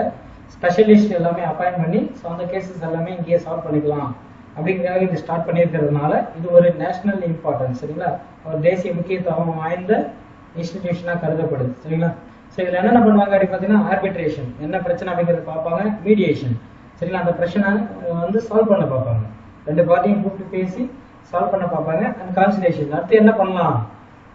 ஸ்பெஷலிஸ்ட் எல்லாமே அப்பாயிண்ட் பண்ணி ஸோ அந்த கேசஸ் எல்லாமே இங்கேயே சால்வ் பண்ணிக்கலாம் அப்படிங்கிறதுக்காக இது ஸ்டார்ட் பண்ணியிருக்கிறதுனால இது ஒரு நேஷனல் இம்பார்ட்டன்ஸ் சரிங்களா, ஒரு தேசிய முக்கியத்துவம் வாய்ந்த இன்ஸ்டிடியூஷனாக கருதப்படுது சரிங்களா. ஸோ இதில் என்னென்ன பண்ணுவாங்க அப்படின்னு பார்த்தீங்கன்னா ஆர்பிட்ரேஷன் என்ன பிரச்சனை அப்படிங்கிறத பார்ப்பாங்க, மீடியேஷன் சரிங்களா அந்த பிரச்சனை வந்து சால்வ் பண்ண பார்ப்பாங்க, ரெண்டு பார்ட்டியும் கூப்பிட்டு பேசி சால்வ் பண்ண பார்ப்பாங்க. அண்ட் கான்சிலேஷன் அடுத்து என்ன பண்ணலாம்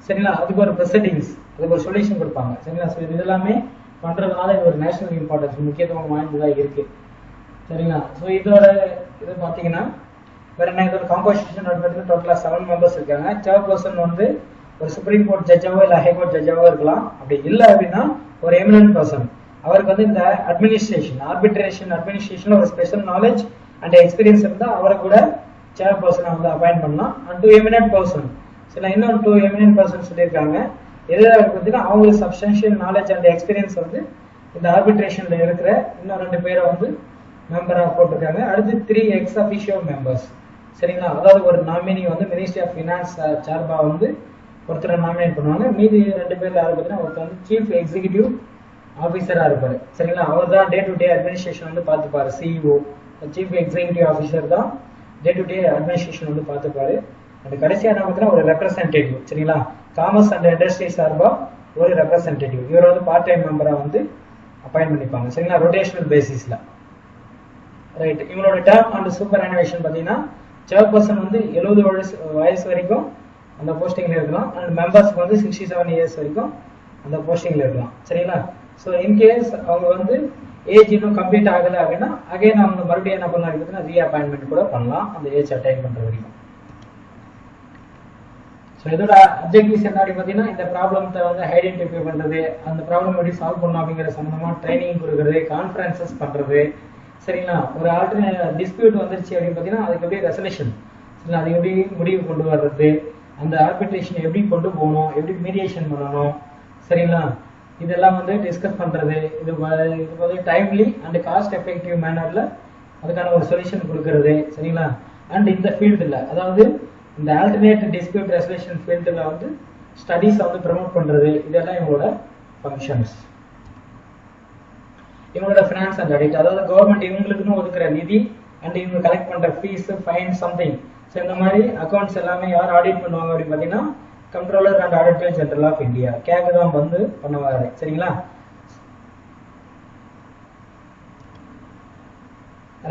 சரிங்களா, அதுக்கு ஒரு ப்ரொசீடிங்ஸ் அதுக்கு ஒரு சொல்யூஷன் கொடுப்பாங்க சரிங்களா. ஸோ இது எல்லாமே பண்றதுனால இது ஒரு நேஷனல் இம்பார்ட்டன்ஸ் முக்கியத்துவம் வாய்ந்ததாக இருக்கு சரிங்களா. ஸோ இதோட இது பார்த்தீங்கன்னா வேற என்ன இதோட காம்போசிஷன் டோட்டலாக 7 மெம்பர்ஸ் இருக்காங்க. சேர்பர்சன் வந்து ஒரு சுப்ரீம் கோர்ட் ஜட்ஜாவோ இல்லை ஹைகோர்ட் ஜட்ஜாவோ இருக்கலாம். அப்படி இல்லை அப்படின்னா ஒரு எமினன்ட் பர்சன் அவருக்கு வந்து இந்த ஆர்பிட்ரேஷன் அட்மினிஸ்ட்ரேஷன்ல ஒரு ஸ்பெஷல் நாலேஜ் அண்ட் எக்ஸ்பீரியன்ஸ் இருந்தால் அவரை கூட சேர்பர்சனை வந்து அப்பாயிண்ட் பண்ணலாம். அண்ட் 2 எமினன்ட் பர்சன் சில இன்னும் 2 எமினன்ட் பர்சன் சொல்லியிருக்காங்க. எதிராக பார்த்தீங்கன்னா அவங்களுக்கு சப்ஸ்டன்ஷியல் நாலேஜ் அண்ட் எக்ஸ்பீரியன்ஸ் வந்து இந்த ஆர்பிட்ரேஷன்ல இருக்கிற இன்னும் 2 பேரை வந்து மெம்பரா போட்டிருக்காங்க. அடுத்து 3 எக்ஸ் அஃபிஷியோ மெம்பர்ஸ். சரிங்களா, அதாவது ஒரு நாமினி வந்து மினிஸ்ட்ரி ஆஃப் ஃபினான்ஸ் சார்பா வந்து ஒருத்தரை நாமினேட் பண்ணுவாங்க. மீதி 2 பேர்ல யாரு பார்த்தீங்கன்னா ஒருத்தர் வந்து சீஃப் எக்ஸிகியூட்டிவ் ஆஃபீஸரா இருப்பாரு. சரிங்களா, அவர் தான் டே டு டே அட்மினிஸ்ட்ரேஷன் வந்து பார்த்துப்பாரு. சிஇஓ சீஃப் எக்ஸிகியூட்டிவ் ஆஃபீஸர் தான் டே டு டே அட்மினிஸ்ட்ரேஷன் வந்து பார்த்துப்பாரு. அந்த கடைசியா என்ன பார்த்தீங்கன்னா ஒரு ரெப்ரசன்டேட்டிவ். சரிங்களா, காமர்ஸ் அண்ட் இண்டஸ்ட்ரி சார்பா ஒரு ரெப்ரசன்டேட்டிவ். இவர் வந்து பார்ட் டைம் மெம்பரா வந்து அப்பாயின்ட் பண்ணிப்பாங்க. சரிங்களா, ரொட்டேஷனல் பேசிஸ்ல. ரைட், இவங்களோட டேர்ம் அண்ட் சூப்பர் அனிவேஷன் பார்த்தீங்கன்னா சேர்பர்சன் வந்து 70 வயசு வரைக்கும் அந்த போஸ்டிங்ல இருக்கலாம். அண்ட் மெம்பர்ஸ்க்கு வந்து 67 இயர்ஸ் வரைக்கும் அந்த போஸ்டிங்ல இருக்கலாம். சரிங்களா, ஸோ இன்கேஸ் அவங்க வந்து ஏஜ் இன்னும் கம்ப்ளீட் ஆகலை அப்படின்னா அகைன் அவங்க மறுபடியும் என்ன பண்ணலாம் அப்படின்னா ரீஅப்பாயின்மெண்ட் கூட பண்ணலாம் அந்த ஏஜ் அட்டைன் பண்ற வரைக்கும். ஸோ இதோட அப்ஜெக்டிவ்ஸ் என்ன அப்படின்னு பார்த்தீங்கன்னா இந்த ப்ராப்ளத்தை வந்து ஐடென்டிஃபை பண்றது, அந்த ப்ராப்ளம் எப்படி சால்வ் பண்ணணும் அப்படிங்கிற சம்பந்தமா ட்ரைனிங் கொடுக்கறது, கான்ஃபரன்சஸ் பண்றது. சரிங்களா, ஒரு ஆல்டர்னேட் டிஸ்பியூட் வந்துருச்சு அப்படின்னு பார்த்தீங்கன்னா அதுக்கு எப்படி ரெசல்யூஷன், சரிங்களா, அது எப்படி முடிவு கொண்டு வர்றது, அந்த ஆர்பிட்ரேஷன் எப்படி கொண்டு போகணும், எப்படி மீடியேஷன் பண்ணணும். சரிங்களா, இதெல்லாம் வந்து டிஸ்கஸ் பண்றது. இது வந்து டைம்லி அண்ட் காஸ்ட் எஃபெக்டிவ் மேனர்ல அதுக்கான ஒரு சொல்யூஷன் கொடுக்கறது. சரிங்களா, அண்ட் இந்த ஃபீல்டில் அதாவது இந்த ஆல்டர்னேட் டிஸ்பியூட் ரெசல்யூஷன் ஃபீல்டில் வந்து ஸ்டடீஸை வந்து ப்ரமோட் பண்றது. இதெல்லாம் இவங்களோட ஃபங்க்ஷன்ஸ். இவங்களோட ஃபினான்ஸ் அண்ட் ஆடிட், அதாவது கவர்மெண்ட் இவங்களுக்குன்னு ஒதுக்குற நிதி அண்ட் இவங்க கலெக்ட் பண்ற ஃபீஸ், ஃபைன், சம்திங். ஸோ இந்த மாதிரி அக்கௌண்ட்ஸ் எல்லாமே யார் ஆடிட் பண்ணுவாங்க அப்படின்னு பார்த்தீங்கன்னா controller and auditor general of India, CAG தான் வந்து பண்ணுவாரு. சரிங்களா,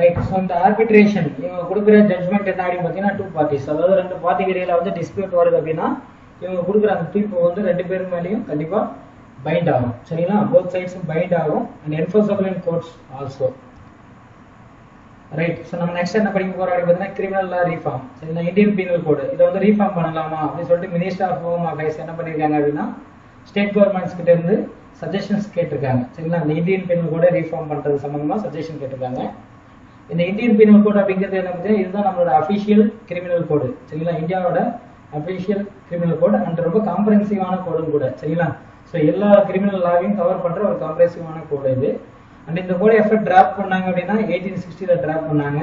ரைட். ஸோ இந்த ஆர்பிட்ரேஷன் இவங்க கொடுக்குற ஜட்மெண்ட் என்ன அப்படின்னு பார்த்தீங்கன்னா 2 பார்ட்டிஸ், அதாவது 2 பார்ட்டிக்கு இடையில வந்து டிஸ்பியூட் வருது அப்படின்னா இவங்க கொடுக்குற அந்த தீர்ப்பு வந்து 2 பேர் மேலேயும் கண்டிப்பா பைண்ட் ஆகும். சரிங்களா, போத் சைட்ஸும் பைண்ட் ஆகும் and enforceable in courts also. Right, so நம்ம நெக்ஸ்ட் என்ன படிக்க போறோம் அப்படின்னு பார்த்தீங்கன்னா கிரிமினல் லா ரீஃபார்ம். சரிங்களா, இந்தியன் பீனல் கோடு இதை வந்து ரீஃபார்ம் பண்ணலாமா அப்படின்னு சொல்லிட்டு மினிஸ்டர் ஆஃப் ஹோம் அஃபேர்ஸ் என்ன பண்ணிருக்காங்க அப்படின்னா ஸ்டேட் கவர்மெண்ட்ஸ் கிட்ட இருந்து சஜஷன்ஸ் கேட்டிருக்காங்க. சரிங்களா, இந்த இந்தியன் பீனல் கோடை ரீஃபார்ம் பண்றது சம்பந்தமா சஜஷன் கேட்டிருக்காங்க. இந்த இந்தியன் பீனல் கோட் அப்படிங்கிறது என்ன பார்த்தீங்கன்னா இதுதான் நம்மளோட அஃபிஷியல் கிரிமினல் கோடு. சரிங்களா, இந்தியாவோட அஃபிஷியல் கிரிமினல் கோடு அண்ட் ரொம்ப காம்ப்ரஹென்சிவான கோடும் கூட. சரிங்களா, ஸோ எல்லா கிரிமினல் லாவையும் கவர் பண்ற ஒரு காம்ப்ரஹென்சிவான கோடு இது. அண்ட் இந்த கோடை எப்போ டிராஃப்ட் பண்ணாங்க அப்படின்னா 1860 டிராஃப்ட் பண்ணாங்க,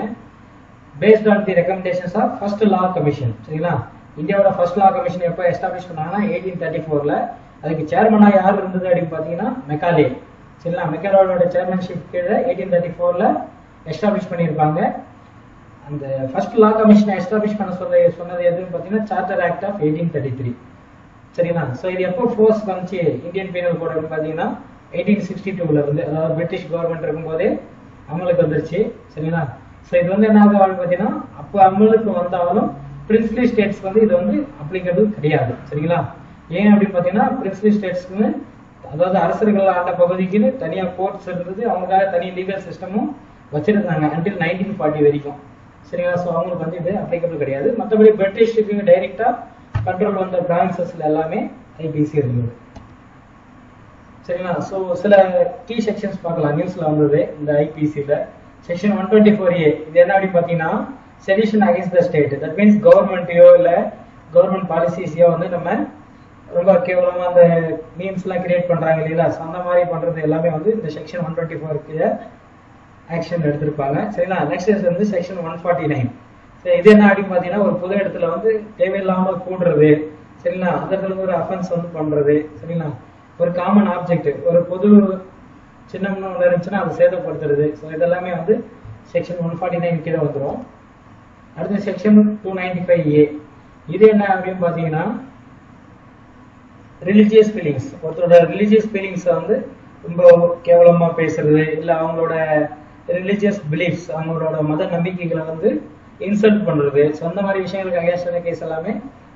based on the recommendations of first law commission. சரிங்களா, இந்தியாவோட ஃபர்ஸ்ட் லா கமிஷன் எப்போ எஸ்டாப்ளிஷ் பண்ணாங்கன்னா 1834. அதுக்கு சேர்மனா யார் இருந்தது அப்படின்னு பார்த்தீங்கன்னா மெக்காலே. சரிங்களா, மெக்காலேயோட சேர்மன்ஷிப் கீழே 1834 எஸ்டாப்ளிஷ் பண்ணியிருப்பாங்க. அந்த ஃபர்ஸ்ட் லா கமிஷனை எஸ்டாப்ளிஷ் பண்ண சொன்னது எதுன்னு பார்த்தீங்கன்னா சார்ட்டர் ஆக்ட் ஆஃப் 1833. சரிங்களா, ஸோ இது எப்போ ஃபோர்ஸ் வந்துச்சு இந்தியன் பீனல் கோட் அப்படின்னு பார்த்தீங்கன்னா 1862 இருந்து, அதாவது பிரிட்டிஷ் கவர்மெண்ட் இருக்கும்போதே அமலுக்கு வந்துருச்சு. சரிங்களா, ஸோ இது வந்து என்ன ஆகும் பார்த்தீங்கன்னா அப்போ அமலுக்கு வந்தாலும் பிரின்ஸ்லி ஸ்டேட்ஸ் வந்து இது வந்து அப்ளிகபிள் கிடையாது. சரிங்களா, ஏன் அப்படின்னு பார்த்தீங்கன்னா பிரின்ஸ்லி ஸ்டேட்ஸ்க்குன்னு அதாவது அரசர்கள் ஆண்ட பகுதிக்குன்னு தனியாக கோர்ட்ஸ் இருந்தது, அவங்களுக்காக தனி லீகல் சிஸ்டமும் வச்சிருந்தாங்க அன்டில் 1940 வரைக்கும். சரிங்களா, ஸோ அவங்களுக்கு வந்து இது அப்ளிகபிள் கிடையாது. மற்றபடி பிரிட்டிஷுக்கு டைரக்டா கண்ட்ரோல் வந்த பிரான்சஸ்ல எல்லாமே ஐபிசி இருந்தது. சரிங்களா, ஸோ சில கீ செக்ஷன்ஸ் பார்க்கலாம். நியூஸ்ல வந்தது இந்த ஐபிசியில் செக்ஷன் 124A. இது என்ன அப்படின்னு பார்த்தீங்கன்னா sedition against the state. That means கவர்மெண்ட்டையோ இல்லை கவர்மெண்ட் பாலிசிஸையோ வந்து நம்ம ரொம்ப கேவலமா அந்த மீம்ஸ்லாம் கிரியேட் பண்றாங்க இல்லையா, அந்த மாதிரி பண்றது எல்லாமே வந்து இந்த செக்ஷன் 124க்கு ஆக்ஷன் எடுத்திருப்பாங்க. சரிங்களா, நெக்ஸ்ட் வந்து செக்ஷன் 149. இது என்ன அப்படின்னு பார்த்தீங்கன்னா ஒரு பொது இடத்துல வந்து தேவையில்லாமல் கூடுறது. சரிங்களா, அந்த ஒரு அஃபென்ஸ் வந்து பண்றது. சரிங்களா, ஒரு காமன் ஆப்ஜெக்ட் ஒரு பொது சின்னம்னு ஒன்று இருந்துச்சுன்னா அதை சேதப்படுத்துறது. ஸோ இதெல்லாமே வந்து செக்ஷன் 149 கீழே வந்துடும். அடுத்து செக்ஷன் 295A. இது என்ன அப்படின்னு பார்த்தீங்கன்னா ரிலிஜியஸ் ஃபீலிங்ஸ். ஒருத்தரோட ரிலிஜியஸ் ஃபீலிங்ஸை வந்து ரொம்ப கேவலமா பேசுறது, இல்லை அவங்களோட ரிலிஜியஸ் பிலீஃப்ஸ் அவங்களோட மத நம்பிக்கைகளை வந்து இன்சல்ட் பண்றது. ஸோ அந்த மாதிரி விஷயங்களுக்கு அகேன்ஸ்டான கேஸ் எல்லாமே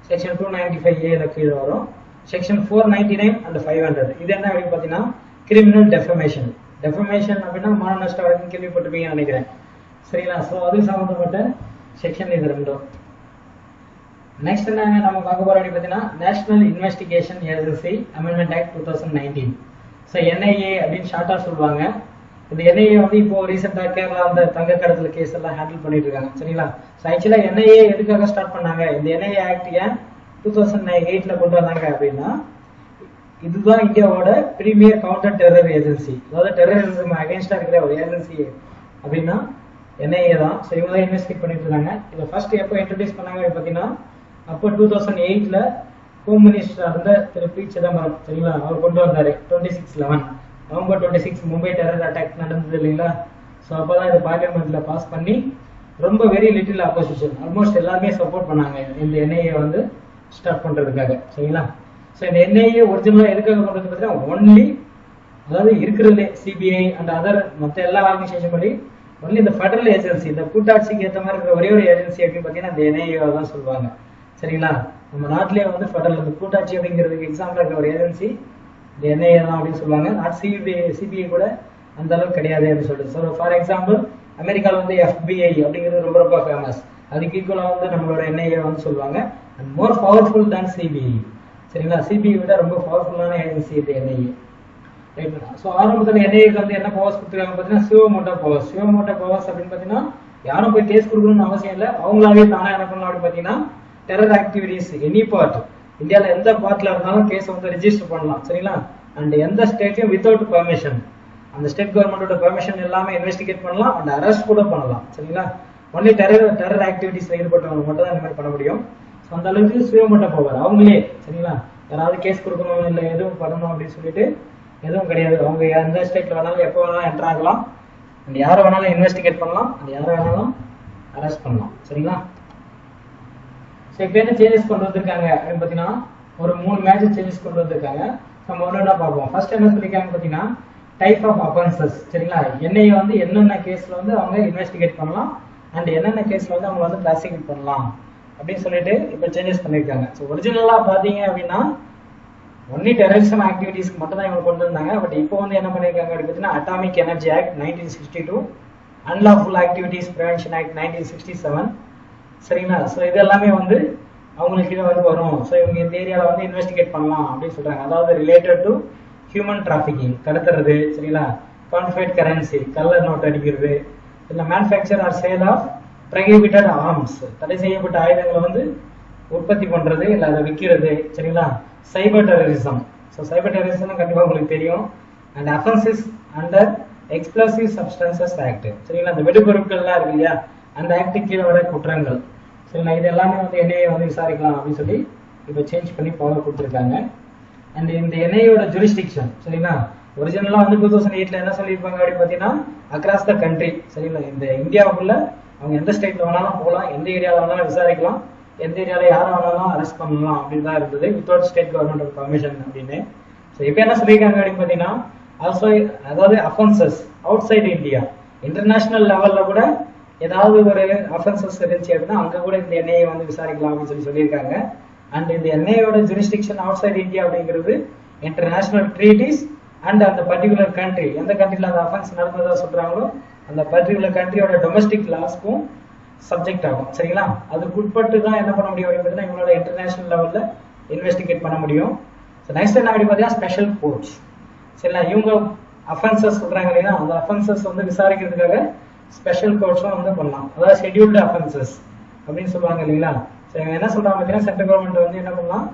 செக்ஷன் 295A கீழே வரும். செக்ஷன் 499 அண்ட் 500 இது என்ன அப்படின்னு பார்த்தீங்கன்னா கிரிமினல் டெஃபமேஷன். டெஃபமேஷன் அப்படின்னா மான நஷ்ட வழக்கு கேள்விப்பட்டிருப்பீங்கன்னு நினைக்கிறேன். சரிங்களா, ஸோ அது சம்மந்தப்பட்ட செக்ஷன் இது ரெண்டும். நெக்ஸ்ட் என்ன நம்ம பார்க்க போறோம் அப்படின்னு பார்த்தீங்கன்னா national investigation agency amendment act 2019. So NIA அப்படின்னு ஷார்ட்டா சொல்லுவாங்க. இந்த என்ஐஏ வந்து இப்போ ரீசெண்டா கேரளா அந்த தங்க கடத்தல் கேஸ் எல்லாம் ஹேண்டில் பண்ணிட்டு இருக்காங்க. சரிங்களா, ஸோ ஆக்சுவலா என்ஐஏ எதுக்காக ஸ்டார்ட் பண்ணாங்க, இந்த என்ஐஏ ஆக்ட் ஏன் 2008 கொண்டு வந்தாங்க அப்படின்னா இதுதான் இந்தியாவோட பிரீமியர் கவுண்டர் டெரர் ஏஜென்சி. அதாவது டெரரிசம் அகைன்ஸ்டா இருக்கிற ஒரு ஏஜென்சி அப்படின்னா என்ஐஏ தான். ஸோ இவங்க தான் இன்வெஸ்டிகேட் பண்ணிட்டு இருக்காங்க. இதை ஃபர்ஸ்ட் எப்போ இன்ட்ரடியூஸ் பண்ணாங்க பார்த்தீங்கன்னா அப்போ 2008 ஹோம் மினிஸ்டர் இருந்த திரு பி சிதம்பரம், சரிங்களா, அவர் கொண்டு வந்தாரு 26/11 நவம்பர் 26 மும்பை டெரர் அட்டாக் நடந்தது இல்லைங்களா. ஸோ அப்போதான் இது பார்லிமெண்ட்ல பாஸ் பண்ணி ரொம்ப வெரி லிட்டில் ஆப்போசிஷன், ஆல்மோஸ்ட் எல்லாருமே சப்போர்ட் பண்ணாங்க இந்த என்ஐஏ வந்து ஸ்டார்ட் பண்றதுக்காக, சரிங்களா. ஸோ இந்த என்ஐஏ ஒரிஜினலா எதுக்காக பண்றது பார்த்தீங்கன்னா ஒன்லி, அதாவது இருக்கிறதுலே சிபிஐ அண்ட் அதர் மற்ற எல்லா ஆர்கனைசேஷன் படி ஒன்லி இந்த ஃபெடரல் ஏஜென்சி, இந்த கூட்டாட்சிக்கு ஏற்ற மாதிரி இருக்கிற ஒரே ஒரு ஏஜென்சி அப்படின்னு பார்த்தீங்கன்னா இந்த என்ஐஏ தான் சொல்லுவாங்க, சரிங்களா. நம்ம நாட்டிலேயே வந்து ஃபெடரல் இந்த கூட்டாட்சி அப்படிங்கிறதுக்கு எக்ஸாம்பிள் இருக்கிற ஒரு ஏஜென்சி இந்த என்ஐஏ தான் அப்படின்னு சொல்லுவாங்க. நாட் சிபிஐ கூட அந்த அளவுக்கு கிடையாது அப்படின்னு சொல்லிட்டு. ஸோ ஃபார் எக்ஸாம்பிள் அமெரிக்காவில் வந்து FBI அப்படிங்கிறது ரொம்ப ரொம்ப ஃபேமஸ், அதுக்கு ஈக்குவலாக வந்து நம்மளோட என்ஐஏ வந்து சொல்லுவாங்க. அண்ட் மோர் பவர்ஃபுல் தான் சிபிஐ, சரிங்களா. சிபிஐ விட ரொம்ப பவர்ஃபுல்லான ஏஜென்சி இந்த என்ஐஏ. ஸோ ஆரம்பத்தில் என்ஐஏக்கு வந்து என்ன பவர்ஸ் கொடுத்துருக்காங்க பார்த்தீங்கன்னா சிவமோட்டோ பவர்ஸ். சிவமோட்டோ பவர்ஸ் அப்படின்னு பார்த்தீங்கன்னா யாரும் போய் கேஸ் கொடுக்கணும்னு அவசியம் இல்லை, அவங்களாவே தானே என்ன பண்ணலாம் அப்படின்னு பார்த்தீங்கன்னா டெரர் ஆக்டிவிட்டிஸ் எனி பார்ட், இந்தியாவில் எந்த பார்ட்ல இருந்தாலும் கேஸ் வந்து ரிஜிஸ்டர் பண்ணலாம், சரிங்களா. அண்ட் எந்த ஸ்டேட்லையும் வித்தவுட் பெர்மிஷன், அந்த ஸ்டேட் கவர்மெண்டோட பெர்மிஷன் எல்லாமே இன்வெஸ்டிகேட் பண்ணலாம் அண்ட் அரெஸ்ட் கூட பண்ணலாம், சரிங்களா. ஒன்லி டெரர் ஆக்டிவிட்டிஸ்ல ஈடுபட்டவங்க மட்டும் தான் இந்த மாதிரி பண்ண முடியும். ஸோ அந்த அளவுக்கு சுயமட்ட பவர் அவங்களே, சரிங்களா. யாராவது கேஸ் கொடுக்கணும் இல்லை எதுவும் பண்ணணும் அப்படின்னு சொல்லிட்டு எதுவும் கிடையாது. அவங்க எந்த ஸ்டேட்ல வேணாலும் எப்போ வேணாலும் என்டர் ஆகலாம் அண்ட் யாரை வேணாலும் இன்வெஸ்டிகேட் பண்ணலாம் அண்ட் யாரை வேணாலும் அரெஸ்ட் பண்ணலாம், சரிங்களா. ஸோ இப்போ என்ன சேஞ்சஸ் கொண்டு வந்திருக்காங்க அப்படின்னு பார்த்தீங்கன்னா ஒரு 3 மேஜர் சேஞ்சஸ் கொண்டு வந்திருக்காங்க. நம்ம ஒன்றா பார்ப்போம். ஃபர்ஸ்ட் என்ன சொல்லியிருக்காங்க பார்த்தீங்கன்னா டைப் ஆஃப் அஃபென்சஸ், சரிங்களா. என்ஐஏ வந்து என்னென்ன கேஸ்ல வந்து அவங்க இன்வெஸ்டிகேட் பண்ணலாம் அண்ட் என்னென்ன கேஸ்ல வந்து அவங்க வந்து ப்ராசிக்யூட் பண்ணலாம் அப்படின்னு சொல்லிட்டு இப்போ சேஞ்சஸ் பண்ணியிருக்காங்க. ஸோ ஒரிஜினலாக பார்த்தீங்க அப்படின்னா ஒன்லி டெரரிசம் ஆக்டிவிட்டிஸ்க்கு மட்டும் தான் இவங்க கொண்டு வந்தாங்க. பட் இப்போ வந்து என்ன பண்ணியிருக்காங்க அப்படின்னு பார்த்தீங்கன்னா atomic energy act 1962, unlawful activities prevention act 1967, சரிங்களா. ஸோ இது எல்லாமே வந்து அவங்களுக்கு இதை வந்து வரும். ஸோ இவங்க இந்த ஏரியாவில் வந்து இன்வெஸ்டிகேட் பண்ணலாம் அப்படின்னு சொல்றாங்க. அதாவது ரிலேட்டட் டு ஹியூமன் டிராஃபிக்கிங், கடத்துறது, சரிங்களா. கான்ஃபிடென்ட் கரன்சி, கலர் நோட் அடிக்கிறது, இல்லை manufacture or sale of prohibited arms, தடை செய்யப்பட்ட ஆயுதங்களை வந்து உற்பத்தி பண்றது இல்லை அதை விற்கிறது, சரிங்களா. சைபர் டெரரிசம், ஸோ சைபர் டெரரிசம் கண்டிப்பாக உங்களுக்கு தெரியும். And offences under explosive substances act, சரிங்களா. அந்த வெடிபொருட்கள்லாம் இருக்கு இல்லையா, அந்த ஆக்ட் கீழே வர குற்றங்கள், சரிங்களா. இது எல்லாமே வந்து என்ஐஏ வந்து விசாரிக்கலாம் அப்படின்னு சொல்லி இப்போ சேஞ்ச் பண்ணி பவர் கொடுத்துருக்காங்க. அண்ட் இந்த என்ஐஏயோட ஜூரிஸ்டிக்ஷன், சரிங்களா. ஒரிஜினலாக வந்து 2008 என்ன சொல்லியிருப்பாங்க அப்படின்னு பார்த்தீங்கன்னா அக்ராஸ் த கண்ட்ரி, சரிங்களா. இந்த இந்தியாவுக்குள்ள அவங்க எந்த ஸ்டேட்ல வேணாலும் போகலாம், எந்த ஏரியாவில் வேணாலும் விசாரிக்கலாம், எந்த ஏரியாவில் யாரை வேணாலும் அரெஸ்ட் பண்ணலாம் அப்படின்னு தான் இருந்தது, வித்தவுட் ஸ்டேட் கவர்மெண்ட் பர்மிஷன் அப்படின்னு. ஸோ இப்போ என்ன சொல்லியிருக்காங்க அப்படின்னு பார்த்தீங்கன்னா ஆல்சோ, அதாவது offences out side India, international லெவலில் கூட ஏதாவது ஒரு அஃபென்சஸ் இருந்துச்சு அப்படின்னா அங்கே கூட இந்த என்ஐஏ வந்து விசாரிக்கலாம் அப்படின்னு சொல்லியிருக்காங்க. அண்ட் இந்த என்ஐஏயோட ஜூரிஸ்டிக்ஷன் அவுட் சைடு இந்தியா அப்படிங்கிறது இன்டர்நேஷனல் ட்ரீட்டிஸ் அண்ட் அந்த பர்டிகுலர் கண்ட்ரி, எந்த கண்ட்ரியில் அந்த அஃபென்ஸ் நடந்ததா சொல்றாங்களோ அந்த பர்டிகுலர் கண்ட்ரியோட டொமஸ்டிக் லாஸ்க்கும் சப்ஜெக்ட் ஆகும், சரிங்களா. அதுக்கு உட்பட்டு தான் என்ன பண்ண முடியும் அப்படின்னு இவங்களோட இன்டர்நேஷனல் லெவலில் இன்வெஸ்டிகேட் பண்ண முடியும். ஸோ நெக்ஸ்ட் என்ன அப்படி பார்த்தீங்கன்னா ஸ்பெஷல் கோர்ட்ஸ், சரிங்களா. இவங்க அஃபென்சஸ் சொல்றாங்க இல்லையா, அந்த அஃபென்சஸ் வந்து விசாரிக்கிறதுக்காக ஸ்பெஷல் கோர்ட்ஸும் வந்து பண்ணலாம், அதாவது ஷெட்யூல்டு அஃபென்சஸ் அப்படின்னு சொல்லுவாங்க இல்லைங்களா. ஸோ இவங்க என்ன சொல்றாங்க பார்த்தீங்கன்னா சென்ட்ரல் கவர்மெண்ட் வந்து என்ன பண்ணலாம்,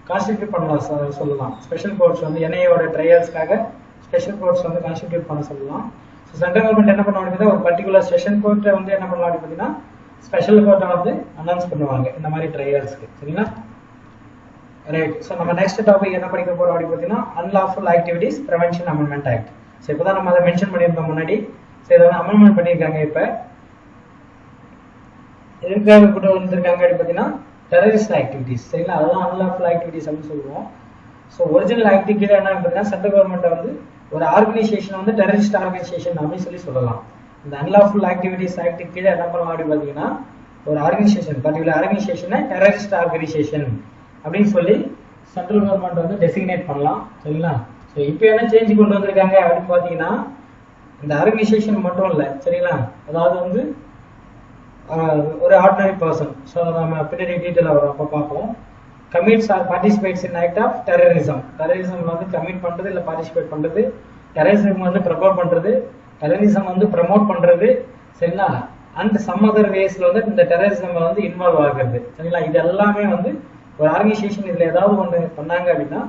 கான்ஸ்டிடியூட் பண்ணலாம் சொல்லலாம். ஸ்பெஷல் கோர்ட்ஸ் வந்து என்ஐஏயோட ட்ரையல்ஸ்க்காக ஸ்பெஷல் கோர்ட்ஸ் வந்து கான்ஸ்டிடியூட் பண்ண சொல்லலாம். ஸோ சென்ட்ரல் கவர்மெண்ட் என்ன பண்ணுவாங்க அப்படின்னா ஒரு பர்டிகுலர் செஷன் கோர்ட்டை வந்து என்ன பண்ணலாம் அப்படின்னு பார்த்தீங்கன்னா ஸ்பெஷல் கோர்ட்டை வந்து அனௌன்ஸ் பண்ணுவாங்க இந்த மாதிரி ட்ரையல்ஸ்க்கு, சரிங்களா. ரைட். ஸோ நம்ம நெக்ஸ்ட் டாபிக் என்ன படிக்க போறோம் அப்படின்னு பார்த்தீங்கன்னா unlawful activities prevention amendment act. So இப்போ தான் நம்ம அதை மென்ஷன் பண்ணியிருந்தோம் முன்னாடி. ஸோ இதை வந்து அமெண்ட்மெண்ட் பண்ணியிருக்காங்க. இப்போ எதுக்காக கூட வந்துருக்காங்க அப்படின்னு பார்த்தீங்கன்னா டெரரிஸ்ட் ஆக்டிவிட்டிஸ், சரிங்களா. அதெல்லாம் அன்லாஃபுல் ஆக்டிவிட்டிஸ் அப்படின்னு சொல்லுவோம். ஸோ ஒரிஜினல் ஆக்ட் கீழே என்ன பார்த்தீங்கன்னா சென்ட்ரல் கவர்மெண்ட் வந்து ஒரு ஆர்கனைசேஷன் வந்து டெரரிஸ்ட் ஆர்கனைசேஷன் அப்படின்னு சொல்லலாம். இந்த அன்லாஃபுல் ஆக்டிவிட்டிஸ் ஆக்ட் கீழே என்ன பண்ணலாம் அப்படின்னு பார்த்தீங்கன்னா ஒரு ஆர்கனைசேஷன், பர்டிகுலர் ஆர்கனைசேஷனை டெரரிஸ்ட் ஆர்கனைசேஷன் அப்படின்னு சொல்லி சென்ட்ரல் கவர்மெண்ட் வந்து டெசிக்னேட் பண்ணலாம், சரிங்களா. ஸோ இப்போ என்ன சேஞ்ச் கொண்டு வந்திருக்காங்க அப்படின்னு பார்த்தீங்கன்னா இந்த ஆர்கனைசேஷன் மட்டும் இல்லை, சரிங்களா. அதாவது வந்து ஒரு ஆர்டினரி பர்சன், ஸோ நம்ம பின்னாடி டீட்டெயிலாக வரும் அப்போ பார்ப்போம். Commits or participates in act of terrorism, terrorism வந்து கமிட் பண்ணுறது இல்லை பார்ட்டிசிபேட் பண்ணுறது, டெரரிசம் வந்து ப்ரமோட் பண்ணுறது, டெரரிசம் வந்து ப்ரமோட் பண்ணுறது, சரிங்களா. அண்ட் சம் அதர் வேஸ்ல வந்து இந்த டெரரிசம் வந்து இன்வால்வ் ஆகிறது, சரிங்களா. இது எல்லாமே வந்து ஒரு ஆர்கனைசேஷன் இதில் ஏதாவது ஒன்று பண்ணாங்க அப்படின்னா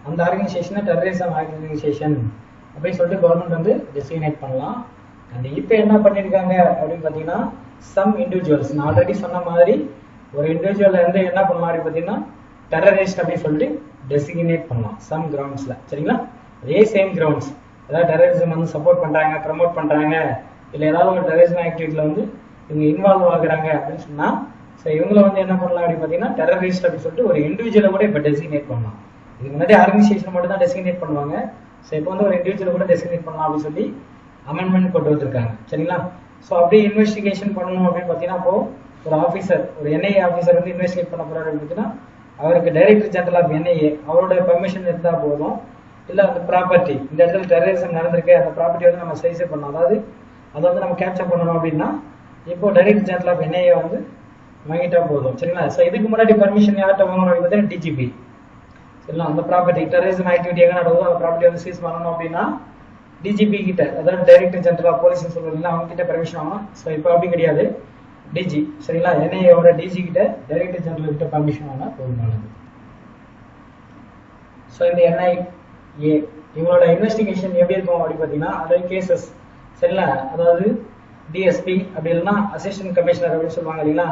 அந்த ஆர்கனைசேஷனை டெரரிசம் ஆர்கனைசேஷன் அப்படின்னு சொல்லிட்டு கவர்மெண்ட் வந்து டெசிக்னேட் பண்ணலாம். அண்ட் இப்போ என்ன பண்ணியிருக்காங்க அப்படின்னு பார்த்தீங்கன்னா சம் இண்டிவிஜுவல்ஸ், நான் ஆல்ரெடி சொன்ன மாதிரி ஒரு இண்டிவிஜுவல் வந்து என்ன பண்ணலாம் அப்படின்னு பார்த்தீங்கன்னா டெரரிஸ்ட் அப்படின்னு சொல்லிட்டு டெசிக்னேட் பண்ணலாம் சம் கிரவுண்ட்ஸில். சரிங்களா? அதே சேம் கிரவுண்ட்ஸ், ஏதாவது டெரரிசம் வந்து சப்போர்ட் பண்ணுறாங்க, ப்ரமோட் பண்ணுறாங்க, இல்லை ஏதாவது ஒரு டெரரிசம் ஆக்டிவிட்டியில் வந்து இவங்க இன்வால்வ் ஆகுறாங்க அப்படின்னு சொன்னால் ஸோ இவங்களை வந்து என்ன பண்ணலாம் அப்படின்னு பார்த்தீங்கன்னா டெரரிஸ்ட் அப்படின்னு சொல்லிட்டு ஒரு இண்டிவிஜுவலை கூட இப்போ டெசிக்னேட் பண்ணலாம். இதுக்கு முன்னாடி ஆர்கனைசேஷன் மட்டும் தான் டெசிக்னேட் பண்ணுவாங்க. ஸோ இப்போ வந்து ஒரு இண்டிவிஜுவல் கூட டெசிக்னேட் பண்ணலாம் அப்படின்னு சொல்லி அமெண்ட்மெண்ட் கொண்டு வந்திருக்காங்க. சரிங்களா? ஸோ அப்படியே இன்வெஸ்டிகேஷன் பண்ணணும் அப்படின்னு பார்த்தீங்கன்னா இப்போ ஒரு ஆஃபீஸர், ஒரு என்ஐஏ ஆஃபீஸர் வந்து இன்வெஸ்டிகேட் பண்ண போறாரு அப்படின்னு பார்த்தீங்கன்னா அவருக்கு டைரக்டர் ஜெனரல் ஆஃப் என்ஐஏ அவரோட பெர்மிஷன் இருந்தால் போதும். இல்லை அந்த ப்ராப்பர்ட்டி, இந்த இடத்துல டெரரிசம் நடந்திருக்கு, அந்த ப்ராப்பர்ட்டி வந்து நம்ம சைஸே பண்ணணும், அதாவது அதை வந்து நம்ம கேப்சர் பண்ணணும் அப்படின்னா இப்போ டைரக்டர் ஜெனரல் ஆஃப் என்ஐஏ வந்து வாங்கிட்டா போதும். சரிங்களா? ஸோ இதுக்கு முன்னாடி பர்மிஷன் யார்கிட்ட வாங்கணும் அப்படின்னு பார்த்தீங்கன்னா டிஜிபி. சரிங்களா? அந்த ப்ராப்பர்ட்டி டெரரிசம் ஆக்டிவிட்டி எங்கே நடக்குதோ அந்த ப்ராப்பர்ட்டி வந்து சீஸ் பண்ணணும் அப்படின்னா டிஜிபி கிட்ட, அதாவது டைரக்டர் ஜெனரல் ஆஃப் போலீஸ் சொல்லுவாங்க, அவங்க கிட்ட பெர்மிஷன் வாங்கணும். ஸோ இப்போ அப்படி கிடையாது, டிஜி. சரிங்களா? என்ஐஏவோட டிஜி கிட்ட டைரக்டர் ஜெனரல் கிட்ட பர்மிஷன் வாங்கினா போதுமானது. ஸோ இந்த என்ஐஏ இவங்களோட இன்வெஸ்டிகேஷன் எப்படி இருக்கும் அப்படின்னு பார்த்தீங்கன்னா அதாவது கேசஸ். சரிங்களா? அதாவது டிஎஸ்பி அப்படி இல்லைன்னா அசிஸ்டன்ட் கமிஷனர் அப்படின்னு சொல்லுவாங்க இல்லைங்களா,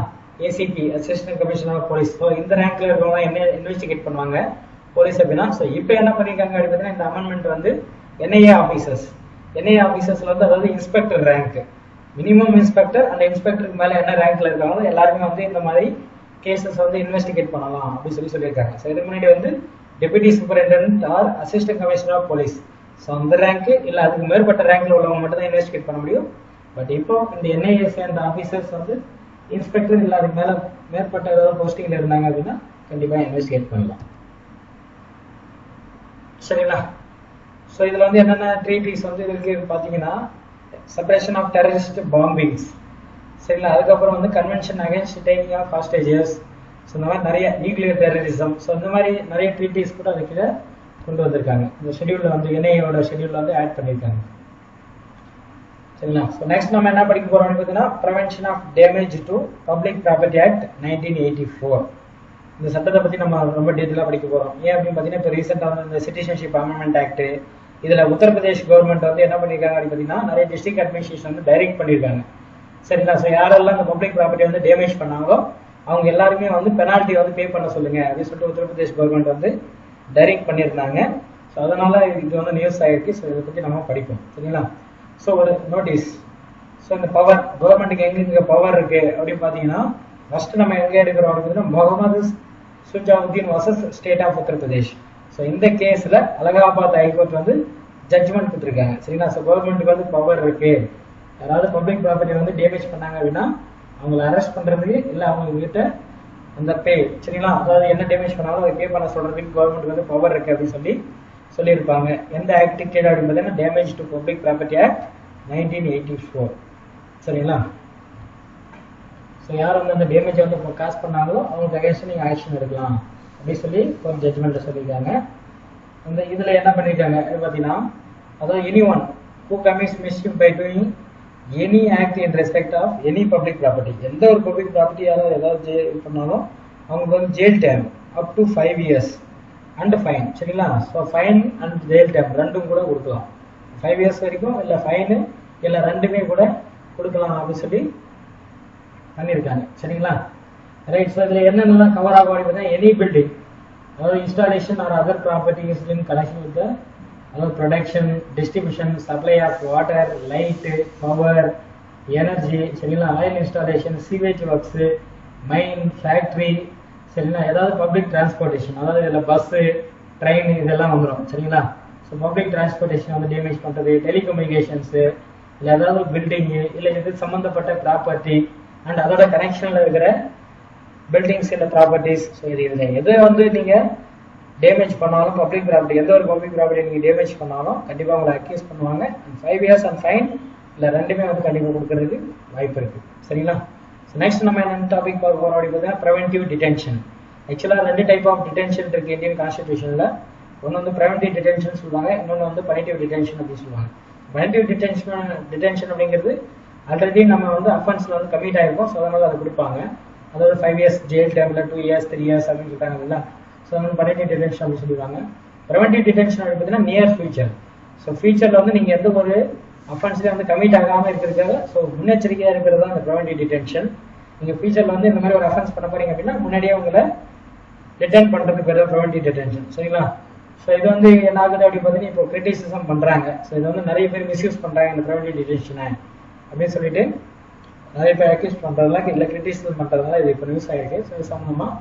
ACP assistant commissioner of police. So இந்த ரேங்க்ல இருக்கவங்க என்ன இன்வெஸ்டிகேட் பண்ணுவாங்க போலீஸ் அப்படின்னா. ஸோ இப்போ என்ன பண்ணியிருக்காங்க அப்படின்னு பார்த்தீங்கன்னா இந்த அமெண்ட்மெண்ட் வந்து என்ஐஏ ஆஃபீஸர்ஸ்ல வந்து அதாவது இன்ஸ்பெக்டர் ரேங்க், மினிமம் இன்ஸ்பெக்டர் அந்த இன்ஸ்பெக்டருக்கு மேலே என்ன ரேங்க்ல இருக்காங்களோ எல்லாருமே வந்து இந்த மாதிரி கேசஸ் வந்து இன்வெஸ்டிகேட் பண்ணலாம் அப்படின்னு சொல்லியிருக்காங்க. ஸோ இதுக்கு முன்னாடி வந்து deputy superintendent or assistant commissioner of police, so அந்த ரேங்க் இல்லை அதுக்கு மேற்பட்ட ரேங்க்ல உள்ளவங்க மட்டும் தான் இன்வெஸ்டிகேட் பண்ண முடியும். பட் இப்போ இந்த என்ஐஏ சேர்ந்த ஆஃபீஸர்ஸ் வந்து இன்ஸ்பெக்டர் இல்லை அதுக்கு மேற்பட்ட ஏதாவது போஸ்டிங்ல இருந்தாங்க அப்படின்னா கண்டிப்பாக இன்வெஸ்டிகேட் பண்ணலாம். சரிங்களா? ஸோ இதில் வந்து என்னென்ன ட்ரீட்டிஸ் வந்து இருக்கு பார்த்தீங்கன்னா செப்பரேஷன் ஆஃப் டெரரிஸ்ட் பாம்பிங்ஸ். சரிங்களா? அதுக்கப்புறம் வந்து convention against taking of hostages. So இந்த மாதிரி நிறைய நியூக்ளியர் டெரரிசம். ஸோ இந்த மாதிரி நிறைய ட்ரீட்டிஸ் கூட அதுக்கு கொண்டு வந்திருக்காங்க. இந்த ஷெடியூலில் வந்து என்ஐஏவோட ஷெடியூலில் வந்து ஆட் பண்ணியிருக்காங்க. சரிங்களா? ஸோ நெக்ஸ்ட் நம்ம என்ன படிக்க போறோம்னு பார்த்தீங்கன்னா prevention of damage to public property act 1984. இந்த சட்டத்தை பற்றி நம்ம ரொம்ப டீட்டெயிலாக படிக்க போகிறோம். ஏன் அப்படின்னு பார்த்தீங்கன்னா இப்போ ரீசெண்டாக வந்து இந்த சிட்டிசன்ஷிப் அமெண்ட்மெண்ட் ஆக்ட் இதில் உத்தரப்பிரதேஷ் கவர்மெண்ட் வந்து என்ன பண்ணியிருக்காங்க அப்படின்னு பார்த்தீங்கன்னா நிறைய டிஸ்ட்ரிக்ட் அட்மினிஸ்ட்ரேஷன் வந்து டைரக்ட் பண்ணியிருக்காங்க. சரிங்களா? ஸோ யாரெல்லாம் இந்த பப்ளிக் ப்ராப்பர்ட்டி வந்து டேமேஜ் பண்ணாங்களோ அவங்க எல்லாருமே வந்து பெனால்ட்டி வந்து பே பண்ண சொல்லுங்க அப்படின்னு சொல்லிட்டு உத்தரப்பிரதேஷ் கவர்மெண்ட் வந்து டைரக்ட் பண்ணியிருந்தாங்க. ஸோ அதனால இது வந்து நியூஸ் ஆகிருக்கு. ஸோ இதை பற்றி நம்ம படிப்போம். சரிங்களா? ஸோ ஒரு நோட்டீஸ். ஸோ இந்த பவர் கவர்மெண்ட்டுக்கு எங்க பவர் இருக்கு அப்படின்னு பார்த்தீங்கன்னா ஃபர்ஸ்ட் நம்ம எங்க எடுக்கிறோம் அப்படின்னா Mohammed சுஜாவுதீன் versus state of Uttar Pradesh. So இந்த கேஸ்ல அலகாபாத் ஹைகோர்ட் வந்து ஜட்ஜ்மெண்ட் கொடுத்துருக்காங்க. சரிங்களா? ஸோ கவர்மெண்ட்டுக்கு வந்து பவர் இருக்கு, யாராவது பப்ளிக் ப்ராப்பர்ட்டி வந்து டேமேஜ் பண்ணாங்க அப்படின்னா அவங்களை அரெஸ்ட் பண்றதுக்கு இல்லை அவங்க கிட்ட அந்த பே, சரிங்களா, அதாவது என்ன டேமேஜ் பண்ணாலும் அதை பே பண்ண சொல்றதுக்கு கவர்மெண்ட்டுக்கு வந்து பவர் இருக்கு அப்படின்னு சொல்லியிருப்பாங்க. எந்த ஆக்ட் கீழே அப்படின்னு பார்த்தீங்கன்னா damage to public property act 1984. சரிங்களா? ஸோ யார் வந்து அந்த டேமேஜ் வந்து காசு பண்ணாங்களோ அவங்களுக்கு அகேன்ஸ்ட் நீங்கள் ஆக்ஷன் எடுக்கலாம் அப்படின்னு சொல்லி ஒரு ஜட்ஜ்மெண்ட்டில் சொல்லியிருக்காங்க. அந்த இதில் என்ன பண்ணியிருக்காங்க பார்த்தீங்கன்னா அதாவது any one who commits misuse by doing any act in respect of any public property, எந்த ஒரு பப்ளிக் ப்ராப்பர்ட்டி யாராவது ஏதாவது பண்ணாலும் அவங்களுக்கு வந்து jail time up to 5 years and fine. சரிங்களா? So fine and jail time ரெண்டும் கூட கொடுக்கலாம். 5 years வரைக்கும் இல்லை ஃபைனு இல்லை ரெண்டுமே கூட கொடுக்கலாம் அப்படின்னு சொல்லி பண்ணியிருக்காங்க. சரிங்களா? ரைட். ஸோ இதில் என்னென்னலாம் கவர் ஆகும் அப்படின்னா எனி பில்டிங், அதாவது installation or other properties in connection with அதாவது production, distribution, supply of water, light, power, energy, சரிங்களா, oil installation, sewage works, mine, factory, சரிங்களா, ஏதாவது பப்ளிக் டிரான்ஸ்போர்ட்டேஷன், அதாவது இதில் பஸ்ஸு, ட்ரெயின் இதெல்லாம் வந்துடும். சரிங்களா? ஸோ பப்ளிக் டிரான்ஸ்போர்ட்டேஷன் வந்து டேமேஜ் பண்ணுறது, டெலிகம்யூனிகேஷன்ஸு, இல்லை ஏதாவது பில்டிங்கு இல்லை இது சம்மந்தப்பட்ட ப்ராப்பர்ட்டி அண்ட் அதோட கனெக்ஷனில் இருக்கிற பில்டிங்ஸ் இல்லை ப்ராப்பர்ட்டிஸ். ஸோ இது எது வந்து நீங்கள் டேமேஜ் பண்ணாலும் பப்ளிக் ப்ராப்பர்ட்டி, எந்த ஒரு பப்ளிக் ப்ராப்பர்ட்டி நீங்கள் டேமேஜ் பண்ணாலும் கண்டிப்பாக உங்களை அக்யூஸ் பண்ணுவாங்க. 5 years அண்ட் ஃபைன் இல்லை ரெண்டுமே வந்து கண்டிப்பாக கொடுக்கறதுக்கு வாய்ப்பு இருக்குது. சரிங்களா? ஸோ நெக்ஸ்ட் நம்ம என்ன டாபிக் பார்க்க போகிறோம் அப்படின்னு பார்த்தீங்கன்னா ப்ரிவென்டிவ் டிடென்ஷன். ஆக்சுவலாக 2 டைப் ஆஃப் டிடென்ஷன் இருக்குது இந்தியன் கான்ஸ்டிடியூஷனில். ஒன்று வந்து ப்ரிவென்டிவ் டிடென்ஷன் சொல்லுவாங்க, இன்னொன்று வந்து பனிட்டிவ் டிடென்ஷன் அப்படின்னு சொல்லுவாங்க. பனிட்டிவ் டிடென்ஷன் அப்படிங்கிறது ஆல்ரெடி நம்ம வந்து அஃபென்ஸில் வந்து கமிட் ஆகிருக்கோம். ஸோ அதனால அதை கொடுப்பாங்க. அதாவது 5 years ஜெயில் டைமில் 2 years 3 years அப்படின்னு சொல்லிட்டாங்க இல்லை. ஸோ வந்து பனிட்டிவ் டிடென்ஷன் அப்படின்னு சொல்லுவாங்க. ப்ரிவென்டிவ் டிடென்ஷன் அப்படி பார்த்தீங்கன்னா நியர் ஃபியூச்சர். ஸோ ஃபியூச்சரில் வந்து நீங்கள் எந்த ஒரு அஃபென்ஸ்லேயும் வந்து கமிட் ஆகாமல் இருக்கிறதுக்காக ஸோ முன்னெச்சரிக்கையாக இருக்கிறது தான் இந்த ப்ரிவென்டிவ் டிடென்ஷன். நீங்கள் ஃபியூச்சரில் வந்து இந்த மாதிரி ஒரு அஃபென்ஸ் பண்ண போறீங்க அப்படின்னா முன்னாடியே உங்களை டிடெயின் பண்ணுறதுக்கு பேர் தான் ப்ரிவென்டிவ் டிடென்ஷன். சரிங்களா? ஸோ இது வந்து என்ன ஆகுது அப்படின்னு பார்த்தீங்கன்னா இப்போ கிரிட்டிசிசம் பண்ணுறாங்க. ஸோ இது வந்து நிறைய பேர் மிஸ்யூஸ் பண்ணுறாங்க இந்த ப்ரிவென்டிவ் டிடென்ஷனை அப்படின்னு சொல்லிட்டு நிறைய பேர் அக்யூஸ் பண்ணுறதுலாம் இல்லை கிரிட்டிசிசம் பண்ணுறதுனால இது இப்போ நியூஸ் ஆகிருக்கு. ஸோ இது சம்மந்தமாக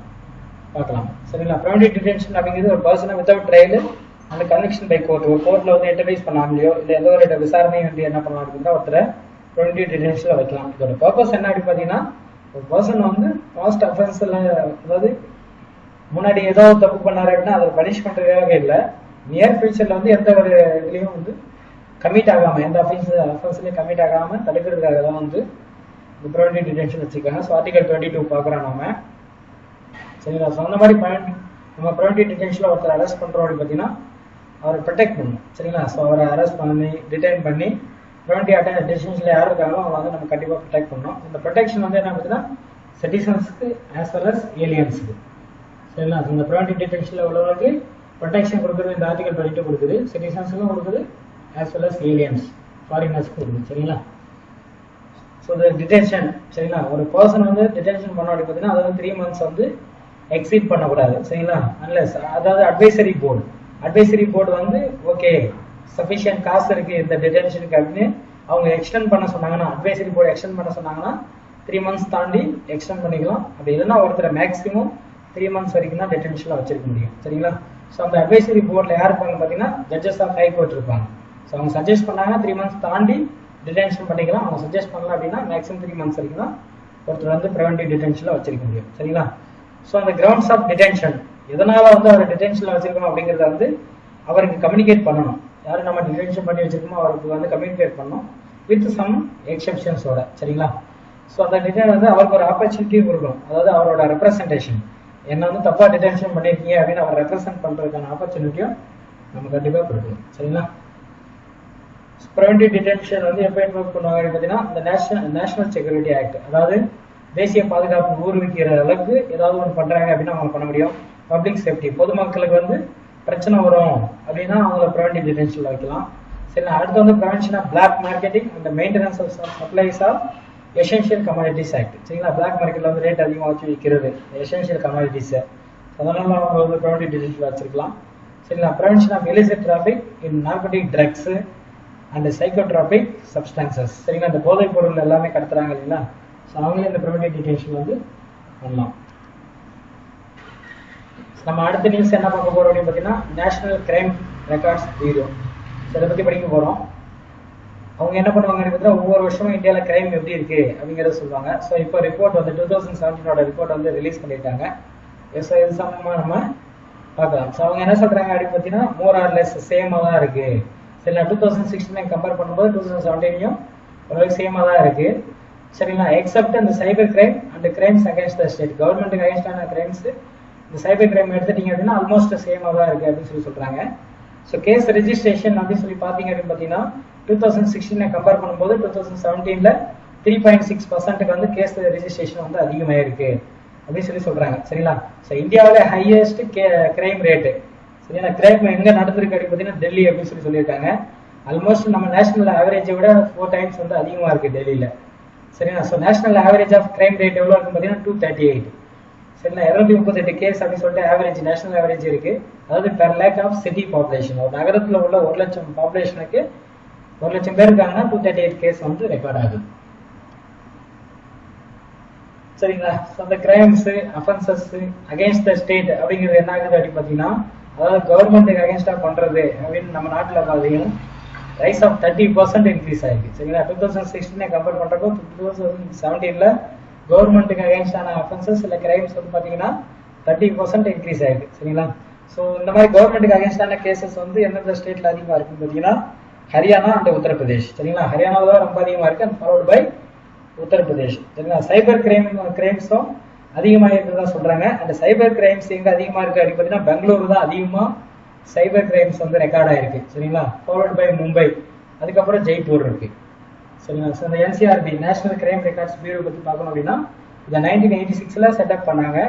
பார்க்கலாம். சரிங்களா? ப்ரிவென்டிவ் டிடென்ஷன் அப்படிங்கிறது ஒரு பர்சனை வித்தவுட் ட்ரையல் அந்த கன்விக்ஷன் பை கோர்ட், ஒரு கோர்ட்டில் வந்து இன்டர்வியூஸ் பண்ணாமலையோ இல்லை ஏதோ ஒரு விசாரணையும் வந்து என்ன பண்ணலாம் அப்படின்னா ஒருத்தரை ப்ரிவென்டிவ் டிடென்ஷனில் வைக்கலாம். இதோட பர்பஸ் என்ன அப்படின்னு பார்த்தீங்கன்னா ஒரு பர்சன் வந்து பாஸ்ட் அஃபென்ஸில் அதாவது முன்னாடி ஏதோ தப்பு பண்ணாரு அப்படின்னா அதை பனிஷ் பண்ணுறதுக்காக இல்லை, நியர் ஃபியூச்சரில் வந்து எந்த ஒரு இதுலேயும் வந்து கமிட் ஆகாமல் எந்த அஃபென்ஸ்லையும் கமிட் ஆகாமல் தடுக்கிறதுக்காக தான் வந்து இந்த ப்ரிவென்டிவ் டிடென்ஷன் வச்சுருக்காங்க. ஸோ ஆர்டிகல் 22 பார்க்குறோம் நம்ம. சரிங்களா? ஸோ அந்த மாதிரி நம்ம ப்ரிவென்டிவ் டிடென்ஷனில் ஒருத்தர் அரெஸ்ட் பண்ணுறோம் அப்படின்னு பார்த்தீங்கன்னா அவரை ப்ரொடெக்ட் பண்ணணும். சரிங்களா? ஸோ அவரை அரெஸ்ட் பண்ணி டிடைன் பண்ணி ப்ரிவென்டிவ் டிடென்ஷனில் யார் இருக்காங்களோ அவங்க வந்து நம்ம கண்டிப்பாக ப்ரொடெக்ட் பண்ணணும். இந்த ப்ரொடெக்ஷன் வந்து என்ன பார்த்தீங்கன்னா சிட்டிசன்ஸுக்கு ஆஸ் வெல் அஸ் ஏலியன்ஸுக்கு. சரிங்களா? இந்த ப்ரிவென்டிவ் டிடென்ஷனில் உள்ளவங்களுக்கு ப்ரொடெக்ஷன் கொடுக்குறது இந்த ஆர்டிகல் 22 கொடுக்குது, சிட்டிசன்ஸுக்கும் கொடுக்குது ஆஸ் வெல் அஸ் ஏலியன்ஸ் ஃபாரினர்ஸ்க்கு கொடுக்குது. சரிங்களா? ஸோ இந்த டிடென்ஷன் சரிங்களா ஒரு பர்சன் வந்து டிடென்ஷன் பண்ண அப்படி பார்த்தீங்கன்னா அதாவது 3 months வந்து எக்ஸீட் பண்ணக்கூடாது. சரிங்களா? அன்லெஸ் அதாவது அட்வைசரி போர்டு வந்து ஓகே சஃபிஷியன்ட் காசு இருக்கு இந்த டிடென்ஷனுக்கு அப்படின்னு அவங்க எக்ஸ்டெண்ட் பண்ண சொன்னாங்கன்னா அட்வைசரி போர்டு எக்ஸ்டெண்ட் பண்ண சொன்னாங்கன்னா 3 months தாண்டி எக்ஸ்டெண்ட் பண்ணிக்கலாம். அப்படி இல்லைன்னா ஒருத்தர் மேக்ஸிமம் 3 months வரைக்கும் தான் டிடென்ஷனில் வச்சிருக்க முடியும். சரிங்களா? ஸோ அந்த அட்வைசரி போர்டில் யார் இருப்பாங்க பார்த்தீங்கன்னா ஜட்ஜஸ் ஆஃப் ஹை கோர்ட் இருப்பாங்க. ஸோ அவங்க சஜஸ்ட் பண்ணாங்கன்னா 3 months தாண்டி டிடென்ஷன் பண்ணிக்கலாம். அவங்க சஜஸ்ட் பண்ணலாம் அப்படின்னா மேக்ஸிமம் 3 months வரைக்கும் தான் ஒருத்தர் வந்து ப்ரிவென்டிவ் டிடென்ஷனில் வச்சிருக்க முடியும். சரிங்களா? ஸோ அந்த கிரவுண்ட்ஸ் ஆஃப் டிடென்ஷன் எதனால வந்து அவர் டிடென்ஷனில் வச்சிருக்கணும் அப்படிங்கிறத வந்து அவருக்கு கம்யூனிகேட் பண்ணணும். யாரும் நம்ம டிடென்ஷன் பண்ணி வச்சிருக்கோமோ அவருக்கு வந்து கம்யூனிகேட் பண்ணணும் வித் சம் எக்ஸெப்ஷன்ஸோட. சரிங்களா? ஸோ அந்த டிடெயின் வந்து அவருக்கு ஒரு ஆப்பர்ச்சுனிட்டியும் கொடுக்கணும். அதாவது அவரோட ரெப்ரசன்டேஷன் என்ன வந்து தப்பா டிடென்ஷன் பண்ணிருக்கீங்க அப்படின்னு அவர் ரெப்ரசென்ட் பண்றதுக்கான ஆப்பர்ச்சுனிட்டியும் நம்ம கண்டிப்பாக கொடுக்கணும். சரிங்களா? ப்ரிவென்டிவ் டிடென்ஷன் வந்து எப்போ இன்வால்வ் பண்ணுவாங்க பார்த்தீங்கன்னா இந்த நேஷனல் செக்யூரிட்டி ஆக்ட், அதாவது தேசிய பாதுகாப்பு ஊக்குவிக்கிற அளவுக்கு ஏதாவது ஒன்று பண்றாங்க அப்படின்னா அவங்க பண்ண முடியும். பப்ளிக் சேஃப்டி பொதுமக்களுக்கு வந்து பிரச்சனை வரும் அப்படின்னா அவங்கள ப்ரிவென்டிவ் டிடென்ஷனில் வைக்கலாம். சரி, அடுத்து வந்து prevention of black marketing and maintenance of supplies of essential commodities act. சரிங்களா? பிளாக் மார்க்கெட்ல வந்து ரேட் அதிகமாக வச்சு விற்கிறது எசென்ஷியல் கமாடிட்டிஸ், அதனால அவங்க வந்து ப்ரிவென்டிவ் டிடென்ஷனில் வச்சிருக்கலாம். சரிங்களா? Prevention of illicit traffic in narcotic drugs and psychotropic substances. சரிங்களா? இந்த போதைப் பொருள் எல்லாமே கடத்துறாங்க இல்லைங்களா? ஸோ அவங்களே இந்த ப்ரிவென்டிவ் டிடென்ஷன் வந்து பண்ணலாம். நம்ம அடுத்த நியூஸ் என்ன பார்க்க போறோம் அப்படின்னு பார்த்தீங்கன்னா நேஷனல் கிரைம் ரெக்கார்ட்ஸ் பியூரோ. இதை பற்றி படிக்க போகிறோம். அவங்க என்ன பண்ணுவாங்க பார்த்தீங்கன்னா ஒவ்வொரு வருஷமும் இந்தியாவில் கிரைம் எப்படி இருக்கு அப்படிங்கிறத சொல்லுவாங்க. ஸோ இப்போ ரிப்போர்ட் வந்து 2017 ரிப்போர்ட் வந்து ரிலீஸ் பண்ணியிருக்காங்க. ஸோ இது சம்பந்தமாக நம்ம பார்க்கலாம். ஸோ அவங்க என்ன சொல்றாங்க அப்படின்னு பார்த்தீங்கன்னா மோர் ஆர் லெஸ் சேமாக தான் இருக்கு. சரிங்களா? 2016 கம்பேர் பண்ணும்போது 2017 ஓரளவுக்கு சேமாக தான் இருக்கு. சரிங்களா? எக்ஸப்ட் அந்த cyber crime and crimes against the state, கவர்மெண்ட்டுக்கு அகேன்ஸ்டான கிரைம்ஸ் இந்த சைபர் கிரைம் எடுத்துட்டீங்க அப்படின்னா ஆல்மோஸ்ட் சேமாக தான் இருக்கு அப்படின்னு சொல்றாங்க. ஸோ கேஸ் ரெஜிஸ்ட்ரேஷன் அப்படின்னு சொல்லி பார்த்தீங்க அப்படின்னு பார்த்தீங்கன்னா 2016 கம்பேர் பண்ணும்போது 2017 3.6% வந்து கேஸ் ரெஜிஸ்ட்ரேஷன் வந்து அதிகமாயிருக்கு அப்படின்னு சொல்றாங்க. சரிங்களா? ஸோ இந்தியாவில் ஹையஸ்ட் கிரைம் ரேட்டு சரிங்களா கிரைம் எங்க நடந்திருக்கு அப்படின்னு பார்த்தீங்கன்னா டெல்லி அப்படின்னு சொல்லியிருக்காங்க. ஆல்மோஸ்ட் நம்ம நேஷனல் ஆவரேஜை விட 4 times வந்து அதிகமாக இருக்கு டெல்லியில். சரிங்களா? So national average of crime rate எவ்வளோ இருக்குன்னு பார்த்தீங்கன்னா 238. சரிங்களா? 238 கேஸ் அப்படின்னு சொல்லிட்டு ஆவரேஜ் நேஷனல் ஆவரேஜ் இருக்கு. அதாவது per lakh of city population, ஒரு நகரத்தில் உள்ள 1 லட்சம் பாப்புலேஷனுக்கு 1 லட்சம் பேர் இருக்காங்கன்னா 238 கேஸ் வந்து ரெக்கார்ட் ஆகுது. சரிங்களா? ஸோ அந்த crimes offences against the state அப்படிங்கிறது என்ன ஆகுது அப்படின்னு பார்த்தீங்கன்னா அதாவது கவர்மெண்ட்டுக்கு அகேன்ஸ்டா பண்றது அப்படின்னு நம்ம நாட்டில் பார்த்தீங்கன்னா ரைஸ் ஆஃப் 30% இன்க்ரீஸ் ஆயிருக்கு. சரிங்களா? 2016 கம்பேர் பண்றப்போ 2017 கவர்மெண்ட்டுக்கு அகேன்ஸ்டான அஃபென்சஸ் இல்லை கிரைம்ஸ் வந்து பார்த்தீங்கன்னா 30% இன்க்ரீஸ் ஆயிருக்கு. சரிங்களா? ஸோ இந்த மாதிரி கவர்மெண்ட்டுக்கு அகேன்ஸ்டான கேசஸ் வந்து எந்தெந்த ஸ்டேட்ல அதிகமாக இருக்குன்னு பார்த்தீங்கன்னா ஹரியானா அண்ட் உத்தரப்பிரதேஷ். சரிங்களா? ஹரியானாவில் தான் ரொம்ப அதிகமாக இருக்கு அண்ட் ஃபாலோட் பை உத்தரப்பிரதேஷ். சரிங்களா? சைபர் கிரைம்ஸும் அதிகமாக இருக்கிறதா சொல்றாங்க. அந்த சைபர் கிரைம்ஸ் எங்க அதிகமாக இருக்கு அப்படின்னு பார்த்தீங்கன்னா பெங்களூரு தான் அதிகமாக சைபர் கிரைம்ஸ் வந்து ரெக்கார்ட் ஆயிருக்கு. சரிங்களா? ஃபாலோட் பை மும்பை, அதுக்கப்புறம் ஜெய்ப்பூர் இருக்கு. சரிங்களா? ஸோ இந்த NCRB national crime records bureau பற்றி பார்க்கணும் அப்படின்னா இதை 1986 செட்டப் பண்ணாங்க.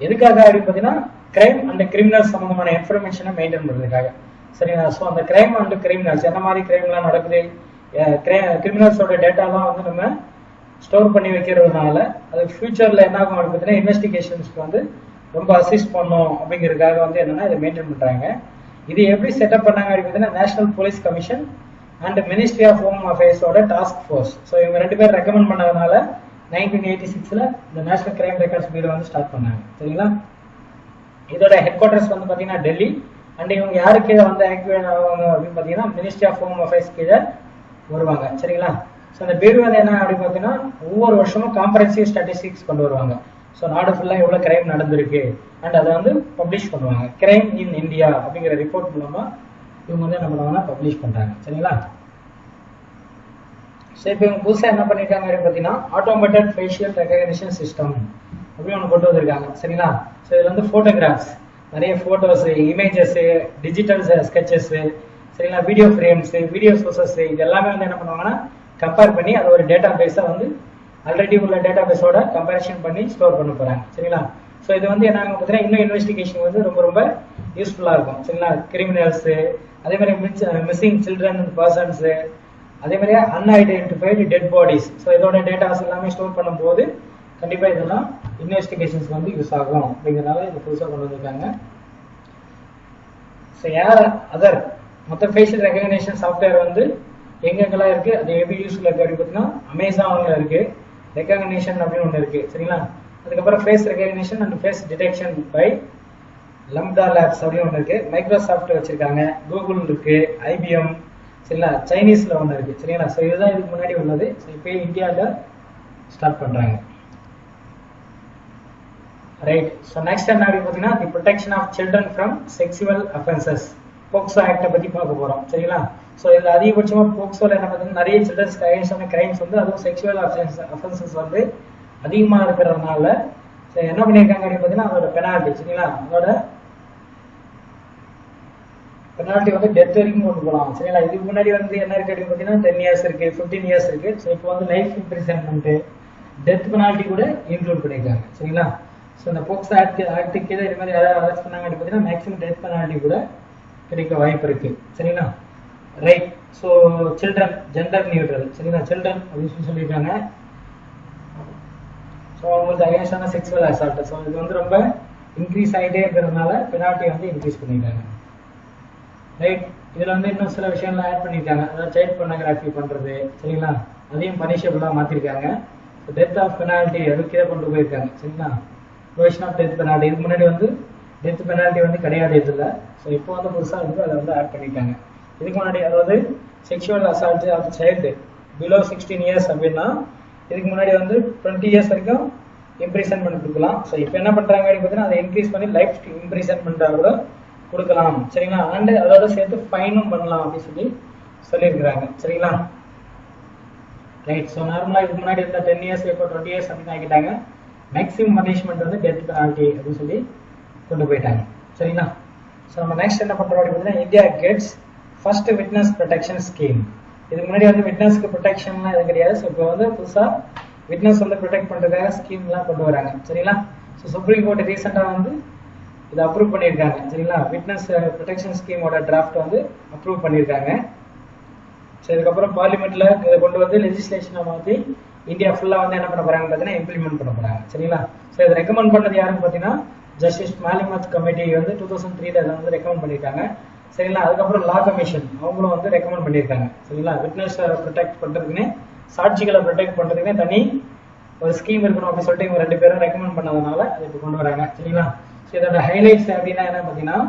எதுக்காக அப்படின்னு பார்த்தீங்கன்னா கிரைம் அண்ட் கிரிமினல் சம்பந்தமான இன்ஃபர்மேஷனை மெயின்டைன் பண்றதுக்காக. சரிங்களா? ஸோ அந்த கிரைம் அண்ட் கிரிமினல்ஸ் என்ன மாதிரி கிரைம்லாம் நடக்குது, கிரிமினல்ஸோட டேட்டாலாம் வந்து நம்ம ஸ்டோர் பண்ணி வைக்கிறதுனால அது ஃபியூச்சர்ல என்ன ஆகும் பார்த்தீங்கன்னா இன்வெஸ்டிகேஷன்ஸ்க்கு வந்து ரொம்ப அசிஸ்ட் பண்ணும் அப்படிங்கிறதுக்காக வந்து என்னன்னா இதை மெயின்டைன் பண்றாங்க. இது எப்படி செட்டப் பண்ணாங்க அப்படின்னு பார்த்தீங்கன்னா national police commission and ministry of home அஃபேர்ஸோட டாஸ்க் ஃபோர்ஸ். ஸோ இவங்க 2 பேர் ரெக்கமெண்ட் பண்ணதுனால 1986ல இந்த நேஷனல் கிரைம் ரெக்கார்ட்ஸ் பியூரோ வந்து ஸ்டார்ட் பண்ணாங்க. சரிங்களா? இதோட ஹெட் குவார்டர்ஸ் வந்து பாத்தீங்கன்னா டெல்லி. அண்ட் இவங்க யாரு கீழே வந்து ஆக்டிவேட் ஆவாங்க அப்படின்னு பாத்தீங்கன்னா மினிஸ்ட்ரி ஆஃப் ஹோம் அஃபேர்ஸ் கீழே வருவாங்க. சரிங்களா? ஸோ இந்த பியூரோ வந்து என்ன அப்படின்னு பாத்தீங்கன்னா ஒவ்வொரு வருஷமும் காம்பரன்சிவ் ஸ்டாட்டிஸ்டிக்ஸ் கொண்டு வருவாங்க. ஸோ நாடு ஃபுல்லா எவ்வளவு கிரைம் நடந்திருக்கு அண்ட் அதை வந்து பப்ளிஷ் பண்ணுவாங்க. கிரைம் இன் இந்தியா அப்படிங்கிற ரிப்போர்ட் மூலமா இவங்க வந்து என்ன பண்ணுவாங்கன்னா பப்ளிஷ் பண்றாங்க. சரிங்களா? ஸோ இப்போ இவங்க புதுசாக என்ன பண்ணிருக்காங்க அப்படின்னு பார்த்தீங்கன்னா ஆட்டோமேட்டட் ஃபேஷியல் ரெகக்னிஷன் சிஸ்டம் அப்படின்னு ஒன்று கொண்டு வந்திருக்காங்க. சரிங்களா? ஸோ இதில் வந்து ஃபோட்டோகிராஃப்ஸ், நிறைய ஃபோட்டோஸ், இமேஜஸ், டிஜிட்டல் ஸ்கெச்சஸ், சரிங்களா, வீடியோ ஃப்ரேம்ஸ், வீடியோ சோர்சஸ், இது எல்லாமே வந்து என்ன பண்ணுவாங்கன்னா கம்பேர் பண்ணி அது ஒரு டேட்டா பேஸை வந்து ஆல்ரெடி உள்ள டேட்டா பேஸோட கம்பேரிஷன் பண்ணி ஸ்டோர் பண்ண போறாங்க. சரிங்களா? ஸோ இது வந்து என்ன பார்த்தீங்கன்னா இன்னும் இன்வெஸ்டிகேஷன் வந்து ரொம்ப ரொம்ப யூஸ்ஃபுல்லாக இருக்கும். சரிங்களா? கிரிமினல்ஸ், அதே மாதிரி மிஸ்ஸிங் சில்ட்ரன் அண்ட் பர்சன்ஸ், அதே மாதிரி அன்ஐடென்டிஃபைடு டெட் பாடிஸ். ஸோ இதோட டேட்டாஸ் எல்லாமே ஸ்டோர் பண்ணும்போது கண்டிப்பா இதெல்லாம் இன்வெஸ்டிகேஷன்ஸ் வந்து யூஸ் ஆகும் அப்படிங்கிறனால இது புதுசாக கொண்டு வந்திருக்காங்க. ஸோ யார் அதர் மொத்த ஃபேஷியல் ரெகக்னிஷன் சாஃப்ட்வேர் வந்து எங்கெங்கெல்லாம் இருக்கு, அது எப்படி யூஸ்ஃபுல்லாக இருக்கு அப்படின்னு பார்த்தீங்கன்னா அமேசான்ல இருக்கு ரெகக்னிஷன் அப்படின்னு ஒன்று இருக்கு. சரிங்களா? அதுக்கப்புறம் face recognition and face detection by Lambda Labs அப்படின்னு ஒன்று இருக்கு. மைக்ரோசாஃப்ட் வச்சிருக்காங்க, கூகுள் இருக்கு, IBM, சரிங்களா, சைனீஸ்ல ஒன்று இருக்கு. சரிங்களா? ஸோ இதுதான் இதுக்கு முன்னாடி உள்ளது. ஸோ இப்போ இந்தியாவில் ஸ்டார்ட் பண்றாங்க. ரைட். ஸோ நெக்ஸ்ட் என்ன அப்படின்னு பார்த்தீங்கன்னா the protection of children from sexual offences, POCSO ஆக்டை பத்தி பார்க்க போறோம். சரிங்களா? ஸோ இதுல அதிகபட்சமா போக்சோல என்ன பார்த்தீங்கன்னா நிறைய சில்ட்ரன்ஸ்க்கு அகைன்ஸ்டான கிரைம்ஸ் வந்து அதுவும் செக்ஸுவல் அஃபென்சஸ் வந்து அதிகமா இருக்கிறதுனால என்ன பண்ணியிருக்காங்க அப்படின்னு பார்த்தீங்கன்னா அதோட பெனால்டி, சரிங்களா, அதோட பெனால்டி வந்து டெத் வரைக்கும் கொண்டு போகலாம். சரிங்களா? இதுக்கு முன்னாடி வந்து என்ன இருக்கு அப்படின்னு பார்த்தீங்கன்னா 10 years இருக்கு, 15 years இருக்கு. ஸோ இப்போ வந்து லைஃப் இம்ப்ரிசன்மெண்ட், டெத் பெனால்டி கூட இன்க்ளூட் பண்ணியிருக்காங்க. சரிங்களா? ஸோ இந்த போக்சோ ஆக்ட் கீழே இது மாதிரி யாராவது அரெஸ்ட் பண்ணாங்க அப்படின்னு பார்த்தீங்கன்னா மேக்ஸிமம் டெத் பெனால்டி கூட கிடைக்க வாய்ப்பு இருக்கு. சரிங்களா? Right. So children gender neutral, சரிங்களா, சில்ட்ரன் அப்படின்னு சொல்லியிருக்காங்க. ஸோ அவங்களுக்கு அகேன்ஸ்டான செக்ஸுவல் அசால்ட். ஸோ இது வந்து ரொம்ப இன்க்ரீஸ் ஆகிட்டே இருக்கிறதுனால பெனால்ட்டி வந்து இன்க்ரீஸ் பண்ணியிருக்காங்க. ரைட். இதுல வந்து இன்னும் சில விஷயம்லாம் ஆட் பண்ணியிருக்காங்க. அதாவது சைல்ட் பொர்னோகிராஃபி பண்றது, சரிங்களா, அதையும் பனிஷபிளா மாத்திருக்காங்க. டெத் ஆஃப் பெனால்ட்டி அதுக்கே கொண்டு போயிருக்காங்க. சரிங்களா? ப்ரொவிஷன் ஆஃப் டெத் பெனால்ட்டி, இதுக்கு முன்னாடி வந்து டெத் பெனால்ட்டி வந்து கிடையாது இதுல. ஸோ இப்போ வந்து புதுசா வந்து அதை வந்து ஆட் பண்ணியிருக்காங்க. இதுக்கு முன்னாடி அதாவது sexual assault of child below 16 years அப்படின்னா இதுக்கு முன்னாடி வந்து 20 years வரைக்கும் இம்ப்ரிசன்மெண்ட் கொடுக்கலாம். ஸோ இப்போ என்ன பண்றாங்க அப்படின்னு பார்த்தீங்கன்னா அதை இன்க்ரீஸ் பண்ணி லைஃப் இம்ப்ரிசன்மெண்ட்டாக கூட கொடுக்கலாம். சரிங்களா? அண்ட் அதோட சேர்த்து ஃபைனும் பண்ணலாம் அப்படின்னு சொல்லியிருக்கிறாங்க. சரிங்களா? ரைட். ஸோ நார்மலாக இதுக்கு முன்னாடி இருந்த 10 years இப்போ 20 years அப்படின்னு ஆகிட்டாங்க. மேக்ஸிமம் பனிஷ்மெண்ட் வந்து டெத் பெனால்ட்டி அப்படின்னு சொல்லி கொண்டு போயிட்டாங்க. சரிங்களா? ஸோ நம்ம நெக்ஸ்ட் என்ன பண்றோம் அப்படின்னா India gets first witness protection scheme. இதுக்கு முன்னாடி வந்து விட்னஸ்க்கு ப்ரொடெக்ஷன்லாம் எதுவும் கிடையாது. ஸோ இப்போ வந்து புதுசாக விட்னஸ் வந்து ப்ரொடெக்ட் பண்றதுக்காக ஸ்கீம்லாம் கொண்டு வராங்க. சரிங்களா? ஸோ சுப்ரீம் கோர்ட் ரீசெண்டாக வந்து இதை அப்ரூவ் பண்ணியிருக்காங்க. சரிங்களா? விட்னஸ் ப்ரொடெக்ஷன் ஸ்கீமோட டிராஃப்ட் வந்து அப்ரூவ் பண்ணியிருக்காங்க. ஸோ இதுக்கப்புறம் பார்லிமெண்ட்ல இதை கொண்டு வந்து லெஜிஸ்லேஷனை மாற்றி இந்தியா ஃபுல்லா வந்து என்ன பண்ண போறாங்க பார்த்தீங்கன்னா இம்ப்ளிமெண்ட் பண்ண போறாங்க. சரிங்களா? ஸோ இதை ரெக்கமெண்ட் பண்ணது யாருன்னு பார்த்தீங்கன்னா ஜஸ்டிஸ் மாலிமத் கமிட்டி வந்து 2003 இதை வந்து ரெக்கமெண்ட் பண்ணியிருக்காங்க. சரிங்களா? அதுக்கப்புறம் லா கமிஷன் அவங்களும் வந்து ரெக்கமெண்ட் பண்ணியிருக்காங்க. சரிங்களா? விட்னஸ் ப்ரொடெக்ட் பண்றதுக்குன்னு, சாட்சிகளை ப்ரொடெக்ட் பண்றதுக்குன்னு தனி ஒரு ஸ்கீம் இருக்கணும் அப்படின்னு சொல்லிட்டு இவங்க 2 பேரும் ரெக்கமெண்ட் பண்ணதுனால அதை இப்போ கொண்டு வராங்க. சரிங்களா? ஸோ இதோட ஹைலைட்ஸ் அப்படின்னா என்ன பார்த்தீங்கன்னா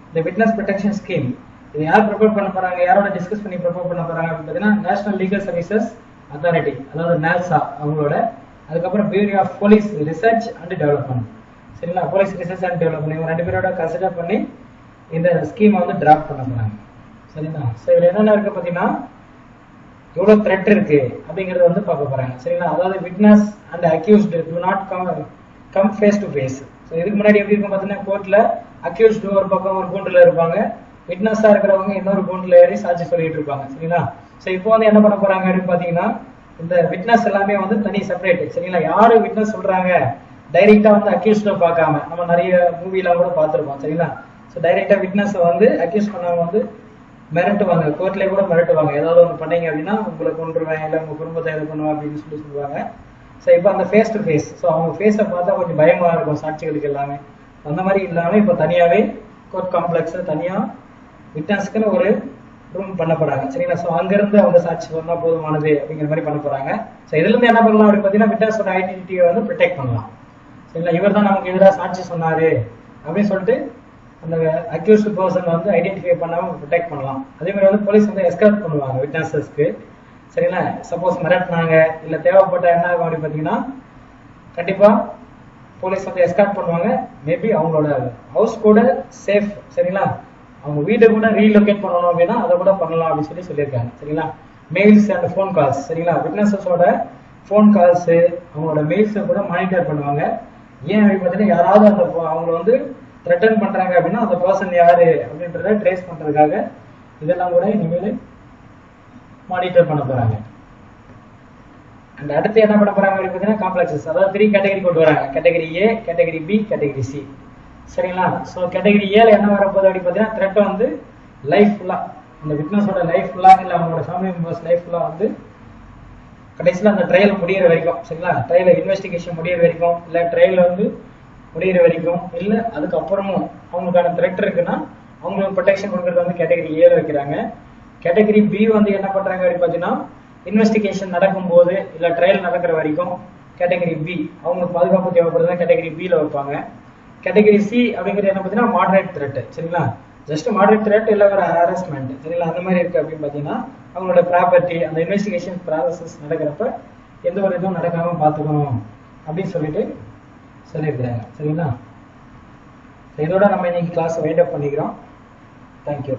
இந்த விட்னஸ் ப்ரொடெக்ஷன் ஸ்கீம் இது யார் ப்ரிப்பேர் பண்ண போறாங்க, யாரோட டிஸ்கஸ் பண்ணி ப்ரிப்பேர் பண்ண போறாங்க அப்படின்னு பார்த்தீங்கன்னா நேஷனல் லீகல் சர்வீசஸ் அத்தாரிட்டி, அதாவது நால்சா அவங்களோட, அதுக்கப்புறம் bureau of police research and development. சரிங்களா? போலீஸ் ரிசர்ச் அண்ட் டெவலப்மெண்ட் இவங்க 2 பேரோட கன்சிடர் பண்ணி இந்த ஸ்கீமை வந்து டிராஃப்ட் பண்ண போறாங்க. சரிங்களா? ஸோ இதுல என்னென்ன இருக்கு பார்த்தீங்கன்னா எவ்வளவு த்ரெட் இருக்கு அப்படிங்கறத வந்து பார்க்க போறாங்க. சரிங்களா? அதாவது witness and accused to not come face to face. So இதுக்கு முன்னாடி எப்படி இருக்கும் பார்த்தீங்கன்னா கோர்ட்ல அக்யூஸ்டு ஒரு பக்கம் ஒரு கூண்டுல இருப்பாங்க, விட்னஸா இருக்கிறவங்க இன்னொரு கூண்டுல ஏறி சாட்சி சொல்லிட்டு இருப்பாங்க. சரிங்களா? ஸோ இப்போ வந்து என்ன பண்ண போறாங்க அப்படின்னு பாத்தீங்கன்னா இந்த விட்னஸ் எல்லாமே வந்து தனி செப்பரேட். சரிங்களா? யாரு விட்னஸ் சொல்றாங்க டைரெக்டா வந்து அக்யூஸ்ட பார்க்காம, நம்ம நிறைய மூவிலாம் கூட பார்த்துருப்போம் சரிங்களா. ஸோ டைரெக்டா விட்னஸ் வந்து அக்யூஸ் பண்ணவங்க வந்து மிரட்டுவாங்க, கோர்ட்லேயே கூட மிரட்டுவாங்க. ஏதாவது ஒன்று பண்ணீங்க அப்படின்னா உங்களை கொண்டுருவேன், இல்லை உங்க குடும்பத்தை இது பண்ணுவேன் அப்படின்னு சொல்லுவாங்க. ஸோ இப்போ அந்த ஃபேஸ் டு ஃபேஸ், ஸோ அவங்க ஃபேஸை பார்த்தா கொஞ்சம் பயமா இருக்கும் சாட்சிகளுக்கு எல்லாமே. அந்த மாதிரி இல்லாமல் இப்போ தனியாகவே கோர்ட் காம்ப்ளெக்ஸ் தனியாக விட்னஸ்க்குன்னு ஒரு ரூம் பண்ண போறாங்க சரிங்களா. ஸோ அங்கிருந்து அவங்க சாட்சி சொன்னா போதுமானது அப்படிங்கிற மாதிரி பண்ண போறாங்க. ஸோ இதுல இருந்து என்ன பண்ணலாம் அப்படின்னு பார்த்தீங்கன்னா விட்னஸோட ஐடென்டிட்டியை வந்து ப்ரொடெக்ட் பண்ணலாம் சரிங்களா. இவர் தான் நமக்கு எதிராக சாட்சி சொன்னாரு அப்படின்னு சொல்லிட்டு அந்த அக்யூஸ்ட் பர்சன் வந்து ஐடென்டிஃபை பண்ணாம ப்ரொடெக்ட் பண்ணலாம். அதே மாதிரி வந்து போலீஸ் வந்து எஸ்கார்ட் பண்ணுவாங்க விட்னஸஸ்க்கு சரிங்களா. சப்போஸ் மிரட்டினாங்க இல்ல தேவைப்பட்ட என்ன ஆகும் அப்படின்னு பார்த்தீங்கன்னா கண்டிப்பா போலீஸ் வந்து எஸ்கார்ட் பண்ணுவாங்க. மேபி அவங்களோட ஹவுஸ் கூட சேஃப் சரிங்களா. அவங்க வீட்டை கூட ரீலொகேட் பண்ணணும் அப்படின்னா அதை கூட பண்ணலாம் அப்படின்னு சொல்லியிருக்காங்க சரிங்களா. மெயில்ஸ் அண்ட் ஃபோன் கால்ஸ் சரிங்களா. விட்னஸஸோட ஃபோன் கால்ஸ் அவங்களோட மெயில்ஸை கூட மானிட்டர் பண்ணுவாங்க. ஏன் அப்படின்னு பார்த்தீங்கன்னா யாராவது அந்த அவங்க வந்து த்ரெட்டன் பண்றாங்க அப்படின்னா அந்த பர்சன் யாரு அப்படின்றத ட்ரேஸ் பண்றதுக்காக இதெல்லாம் கூட இனிமேல் மானிட்டர் பண்ண போறாங்க. அண்ட் அடுத்து என்ன பண்ண போறாங்க அப்படின்னு பார்த்தீங்கன்னா காம்ப்ளெக்ஸஸ், அதாவது 3 கேட்டகரி கொண்டு வராங்க. Category A, category B, category C சரிங்களா. ஸோ கேட்டகரி ஏல என்ன வரப்போகுது அப்படின்னு பார்த்தீங்கன்னா த்ரெட் வந்து லைஃப் ஃபுல்லா, அந்த விட்னஸோட லைஃப் ஃபுல்லா இல்லை அவங்களோட ஃபேமிலி மெம்பர்ஸ் லைஃப் ஃபுல்லா வந்து கடைசியில் அந்த ட்ரையல் முடிகிற வரைக்கும் சரிங்களா. ட்ரையல் இன்வெஸ்டிகேஷன் முடிகிற வரைக்கும் இல்லை ட்ரையல் வந்து முடிகிற வரைக்கும் இல்லை அதுக்கப்புறமும் அவங்களுக்கான த்ரெட் இருக்குன்னா அவங்களுக்கு ப்ரொடெக்ஷன் கொடுக்கறது வந்து கேட்டகரி ஏல வைக்கிறாங்க. கேட்டகரி பி வந்து என்ன பண்றாங்க அப்படின்னு பார்த்தீங்கன்னா இன்வெஸ்டிகேஷன் நடக்கும்போது இல்லை ட்ரையல் நடக்கிற வரைக்கும் கேட்டகரி பி அவங்களுக்கு பாதுகாப்பு தேவைப்படுறதா கேட்டகரி பியில் வைப்பாங்க. கேட்டகரி சி அப்படிங்கிறது என்ன பார்த்தீங்கன்னா மாடரேட் த்ரெட் சரிங்களா. ஜஸ்ட் மாடரேட் த்ரெட் இல்லை ஒரு ஹாரஸ்மெண்ட் சரிங்களா. அந்த மாதிரி இருக்கு அப்படின்னு பார்த்தீங்கன்னா அவங்களோட ப்ராப்பர்ட்டி அந்த இன்வெஸ்டிகேஷன் ப்ராசஸ் நடக்கிறப்ப எந்த ஒரு இதுவும் நடக்காம பார்த்துக்கணும் அப்படின்னு சொல்லியிருக்கிறாங்க சரிங்களா. இதோட நம்ம இன்னைக்கு கிளாஸ் வைண்ட் அப் பண்ணிக்கிறோம். தேங்க்யூ.